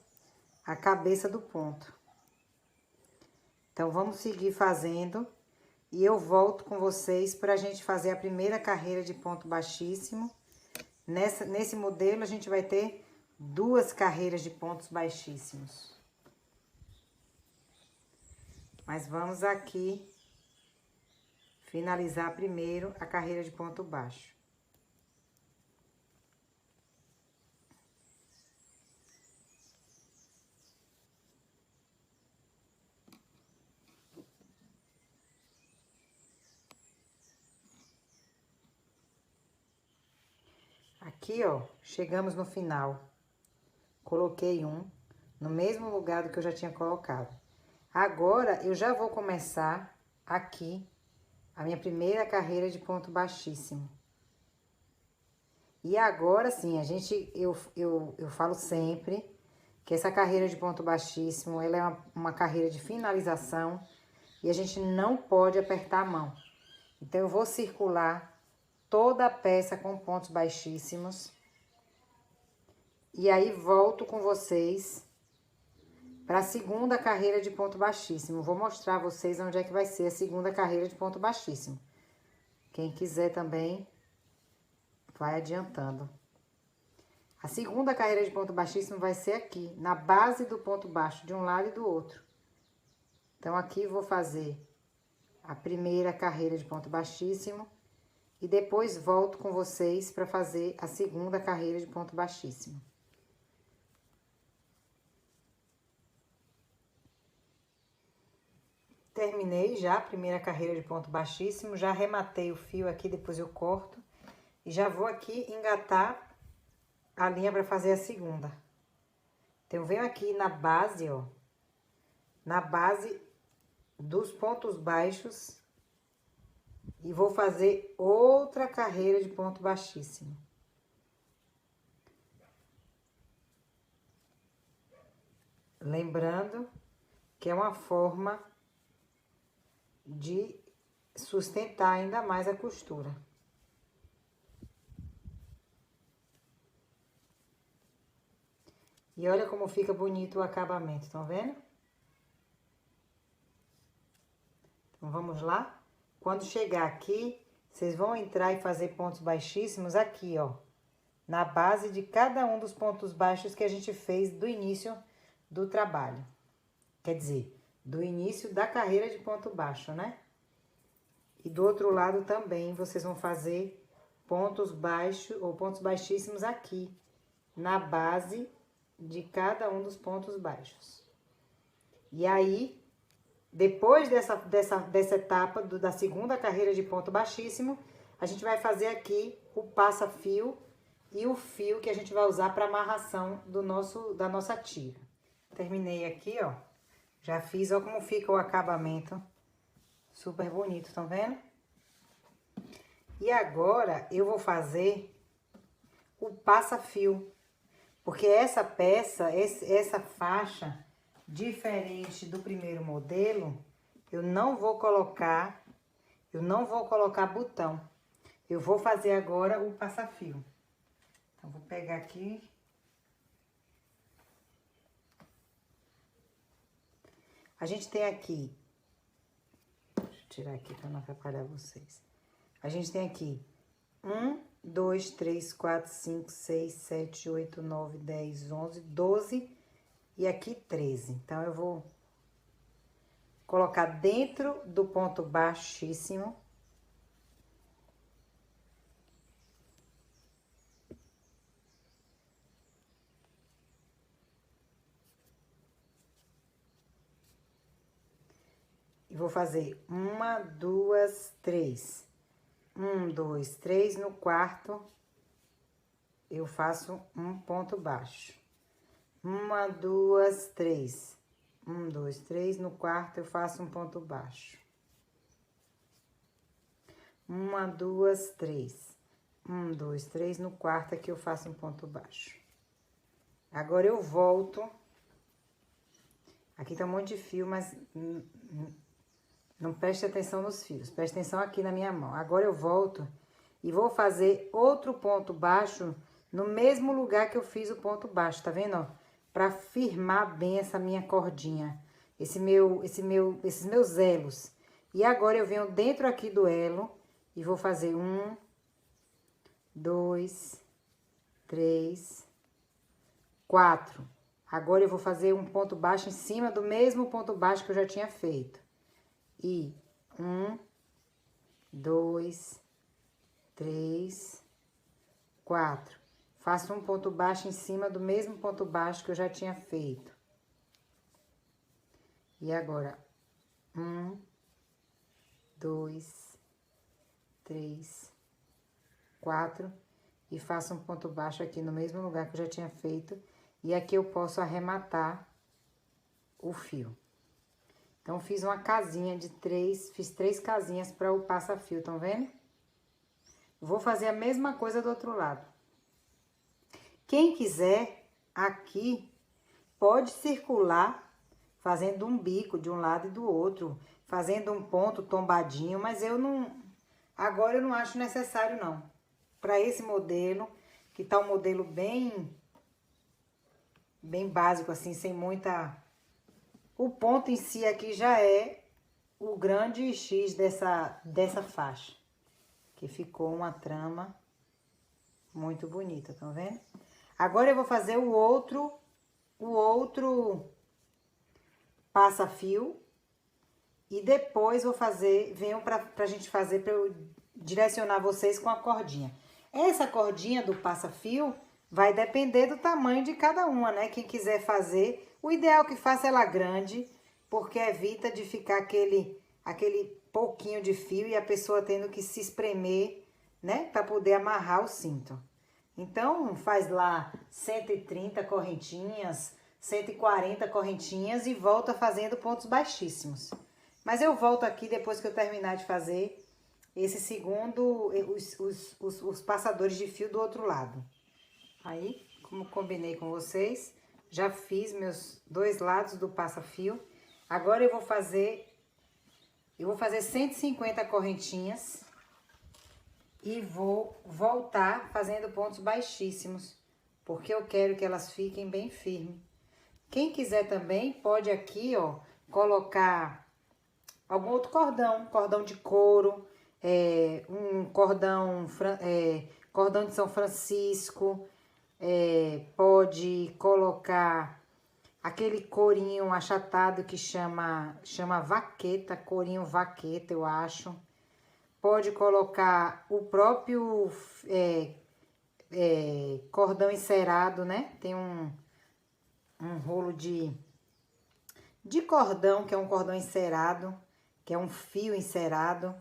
Speaker 1: a cabeça do ponto. Então, vamos seguir fazendo e eu volto com vocês para a gente fazer a primeira carreira de ponto baixíssimo. Nesse modelo, a gente vai ter 2 carreiras de pontos baixíssimos. Mas vamos aqui finalizar primeiro a carreira de ponto baixo. Aqui, ó, chegamos no final. Coloquei um no mesmo lugar do que eu já tinha colocado. Agora, eu já vou começar aqui a minha primeira carreira de ponto baixíssimo. E agora sim, eu falo sempre que essa carreira de ponto baixíssimo, ela é uma carreira de finalização e a gente não pode apertar a mão. Então, eu vou circular toda a peça com pontos baixíssimos. E aí, volto com vocês para a segunda carreira de ponto baixíssimo. Vou mostrar a vocês onde é que vai ser a segunda carreira de ponto baixíssimo. Quem quiser também, vai adiantando. A segunda carreira de ponto baixíssimo vai ser aqui, na base do ponto baixo, de um lado e do outro. Então, aqui vou fazer a primeira carreira de ponto baixíssimo. E depois volto com vocês para fazer a segunda carreira de ponto baixíssimo. Terminei já a primeira carreira de ponto baixíssimo, já arrematei o fio aqui, depois eu corto. E já vou aqui engatar a linha para fazer a segunda. Então, eu venho aqui na base, ó, na base dos pontos baixos. E vou fazer outra carreira de ponto baixíssimo. Lembrando que é uma forma de sustentar ainda mais a costura. E olha como fica bonito o acabamento, estão vendo? Então, vamos lá? Quando chegar aqui, vocês vão entrar e fazer pontos baixíssimos aqui, ó. Na base de cada um dos pontos baixos que a gente fez do início do trabalho. Quer dizer, do início da carreira de ponto baixo, né? E do outro lado também, vocês vão fazer pontos baixos ou pontos baixíssimos aqui. Na base de cada um dos pontos baixos. E aí, depois dessa etapa da segunda carreira de ponto baixíssimo, a gente vai fazer aqui o passa-fio e o fio que a gente vai usar para amarração da nossa tira. Terminei aqui, ó. Já fiz, ó como fica o acabamento. Super bonito, estão vendo? E agora, eu vou fazer o passa-fio. Porque essa peça, essa faixa, diferente do primeiro modelo, eu não vou colocar botão. Eu vou fazer agora o passa-fio. Então, vou pegar aqui. A gente tem aqui, deixa eu tirar aqui para não atrapalhar vocês. A gente tem aqui 1, 2, 3, 4, 5, 6, 7, 8, 9, 10, 11, 12 e aqui 13. Então, eu vou colocar dentro do ponto baixíssimo. E vou fazer 1, 2, 3. 1, 2, 3. No quarto, eu faço um ponto baixo. 1, 2, 3. 1, 2, 3. No quarto, eu faço um ponto baixo. 1, 2, 3. 1, 2, 3. No quarto, aqui eu faço um ponto baixo. Agora, eu volto. Aqui tá um monte de fio, mas não preste atenção nos fios. Preste atenção aqui na minha mão. Agora, eu volto e vou fazer outro ponto baixo no mesmo lugar que eu fiz o ponto baixo, tá vendo, ó? Pra firmar bem essa minha cordinha, esses meus elos. E agora, eu venho dentro aqui do elo e vou fazer 1, 2, 3, 4. Agora, eu vou fazer um ponto baixo em cima do mesmo ponto baixo que eu já tinha feito. E 1, 2, 3, 4. Faço um ponto baixo em cima do mesmo ponto baixo que eu já tinha feito. E agora, 1, 2, 3, 4. E faço um ponto baixo aqui no mesmo lugar que eu já tinha feito. E aqui eu posso arrematar o fio. Então, fiz uma casinha de 3, fiz 3 casinhas para o passa-fio, estão vendo? Vou fazer a mesma coisa do outro lado. Quem quiser, aqui, pode circular, fazendo um bico de um lado e do outro, fazendo um ponto tombadinho, mas eu não... Agora, eu não acho necessário, não. Para esse modelo, que tá um modelo bem básico, assim, sem muita... O ponto em si aqui já é o grande X dessa faixa. Que ficou uma trama muito bonita, tá vendo? Agora, eu vou fazer o outro passa-fio. E depois vou fazer, venho pra gente fazer, pra eu direcionar vocês com a cordinha. Essa cordinha do passa-fio vai depender do tamanho de cada uma, né? Quem quiser fazer, o ideal é que faça ela grande, porque evita de ficar aquele pouquinho de fio e a pessoa tendo que se espremer, né? Pra poder amarrar o cinto. Então, faz lá 130 correntinhas, 140 correntinhas e volta fazendo pontos baixíssimos. Mas eu volto aqui depois que eu terminar de fazer esse segundo, os passadores de fio do outro lado. Aí, como combinei com vocês, já fiz meus 2 lados do passa-fio. Agora, eu vou fazer 150 correntinhas e vou voltar fazendo pontos baixíssimos, porque eu quero que elas fiquem bem firmes. Quem quiser também, pode aqui, ó, colocar algum outro cordão de couro, um cordão de São Francisco, pode colocar aquele corinho achatado que chama vaqueta, corinho vaqueta, eu acho. Pode colocar o próprio cordão encerado, né? Tem um rolo de cordão, que é um cordão encerado, que é um fio encerado.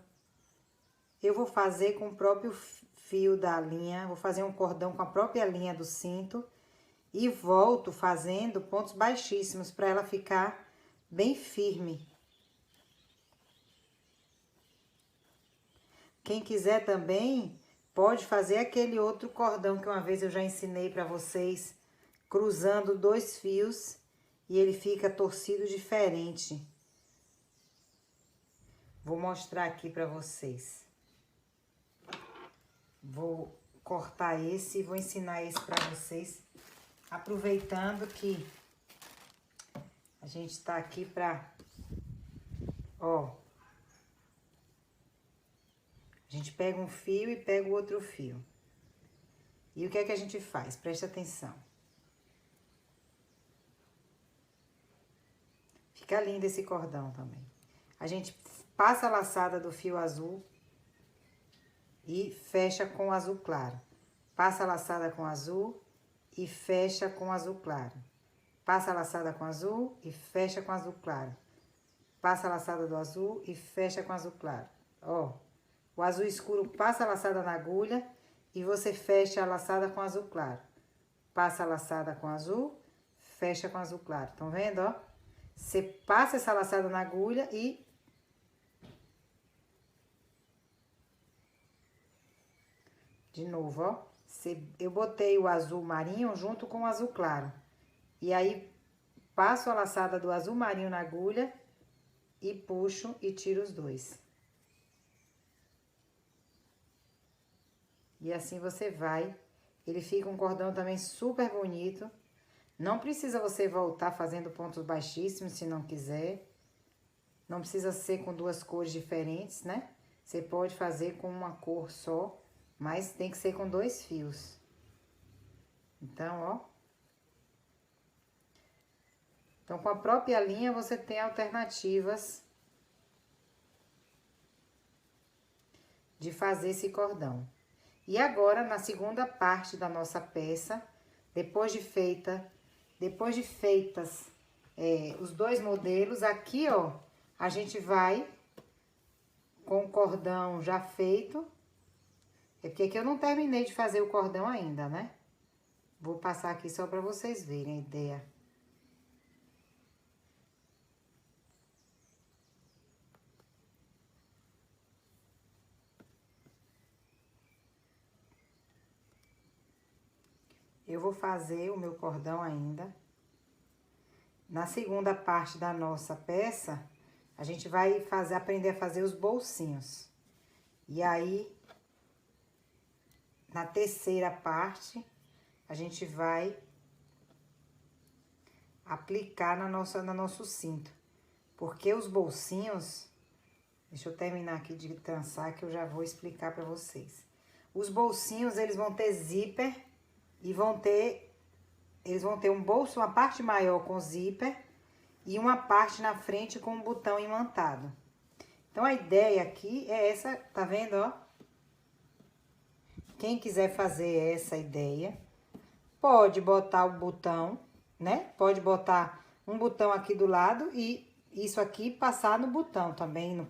Speaker 1: Eu vou fazer com o próprio fio da linha, vou fazer um cordão com a própria linha do cinto e volto fazendo pontos baixíssimos para ela ficar bem firme. Quem quiser também pode fazer aquele outro cordão que uma vez eu já ensinei para vocês, cruzando 2 fios e ele fica torcido diferente. Vou mostrar aqui para vocês. Vou cortar esse e vou ensinar esse para vocês, aproveitando que a gente tá aqui para, ó, A gente pega um fio e pega o outro fio. E o que é que a gente faz? Presta atenção. Fica lindo esse cordão também. A gente passa a laçada do fio azul e fecha com o azul claro. Passa a laçada com azul e fecha com azul claro. Passa a laçada com azul e fecha com azul claro. Passa a laçada do azul e fecha com azul claro. Ó, o azul escuro passa a laçada na agulha e você fecha a laçada com azul claro. Passa a laçada com azul, fecha com azul claro. Estão vendo, ó? Você passa essa laçada na agulha e... De novo, ó. Eu botei o azul marinho junto com o azul claro. E aí, passo a laçada do azul marinho na agulha e puxo e tiro os dois. E assim você vai. Ele fica um cordão também super bonito. Não precisa você voltar fazendo pontos baixíssimos se não quiser. Não precisa ser com duas cores diferentes, né? Você pode fazer com uma cor só, mas tem que ser com 2 fios. Então, ó. Então, com a própria linha, você tem alternativas de fazer esse cordão. E agora, na segunda parte da nossa peça, depois de feitas os 2 modelos, aqui, ó, a gente vai com o cordão já feito. É porque aqui eu não terminei de fazer o cordão ainda, né? Vou passar aqui só pra vocês verem a ideia. Eu vou fazer o meu cordão ainda. Na segunda parte da nossa peça, a gente vai aprender a fazer os bolsinhos. E aí, na terceira parte, a gente vai aplicar no nosso cinto. Porque os bolsinhos... Deixa eu terminar aqui de trançar que eu já vou explicar pra vocês. Os bolsinhos, eles vão ter zíper e eles vão ter um bolso, uma parte maior com zíper e uma parte na frente com um botão imantado. Então, a ideia aqui é essa, tá vendo, ó? Quem quiser fazer essa ideia, pode botar o botão, né? Pode botar um botão aqui do lado e isso aqui passar no botão também.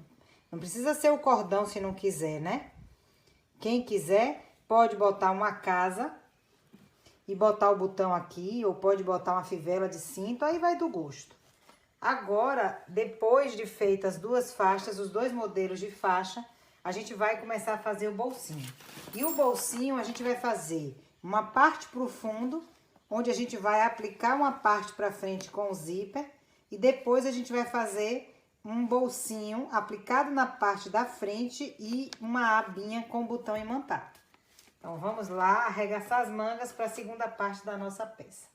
Speaker 1: Não precisa ser o cordão se não quiser, né? Quem quiser, pode botar uma casa e botar o botão aqui, ou pode botar uma fivela de cinto, aí vai do gosto. Agora, depois de feitas as 2 faixas, os 2 modelos de faixa, a gente vai começar a fazer o bolsinho. E o bolsinho a gente vai fazer uma parte pro fundo, onde a gente vai aplicar uma parte pra frente com o zíper, e depois a gente vai fazer um bolsinho aplicado na parte da frente e uma abinha com botão imantado. Então, vamos lá arregaçar as mangas para a segunda parte da nossa peça.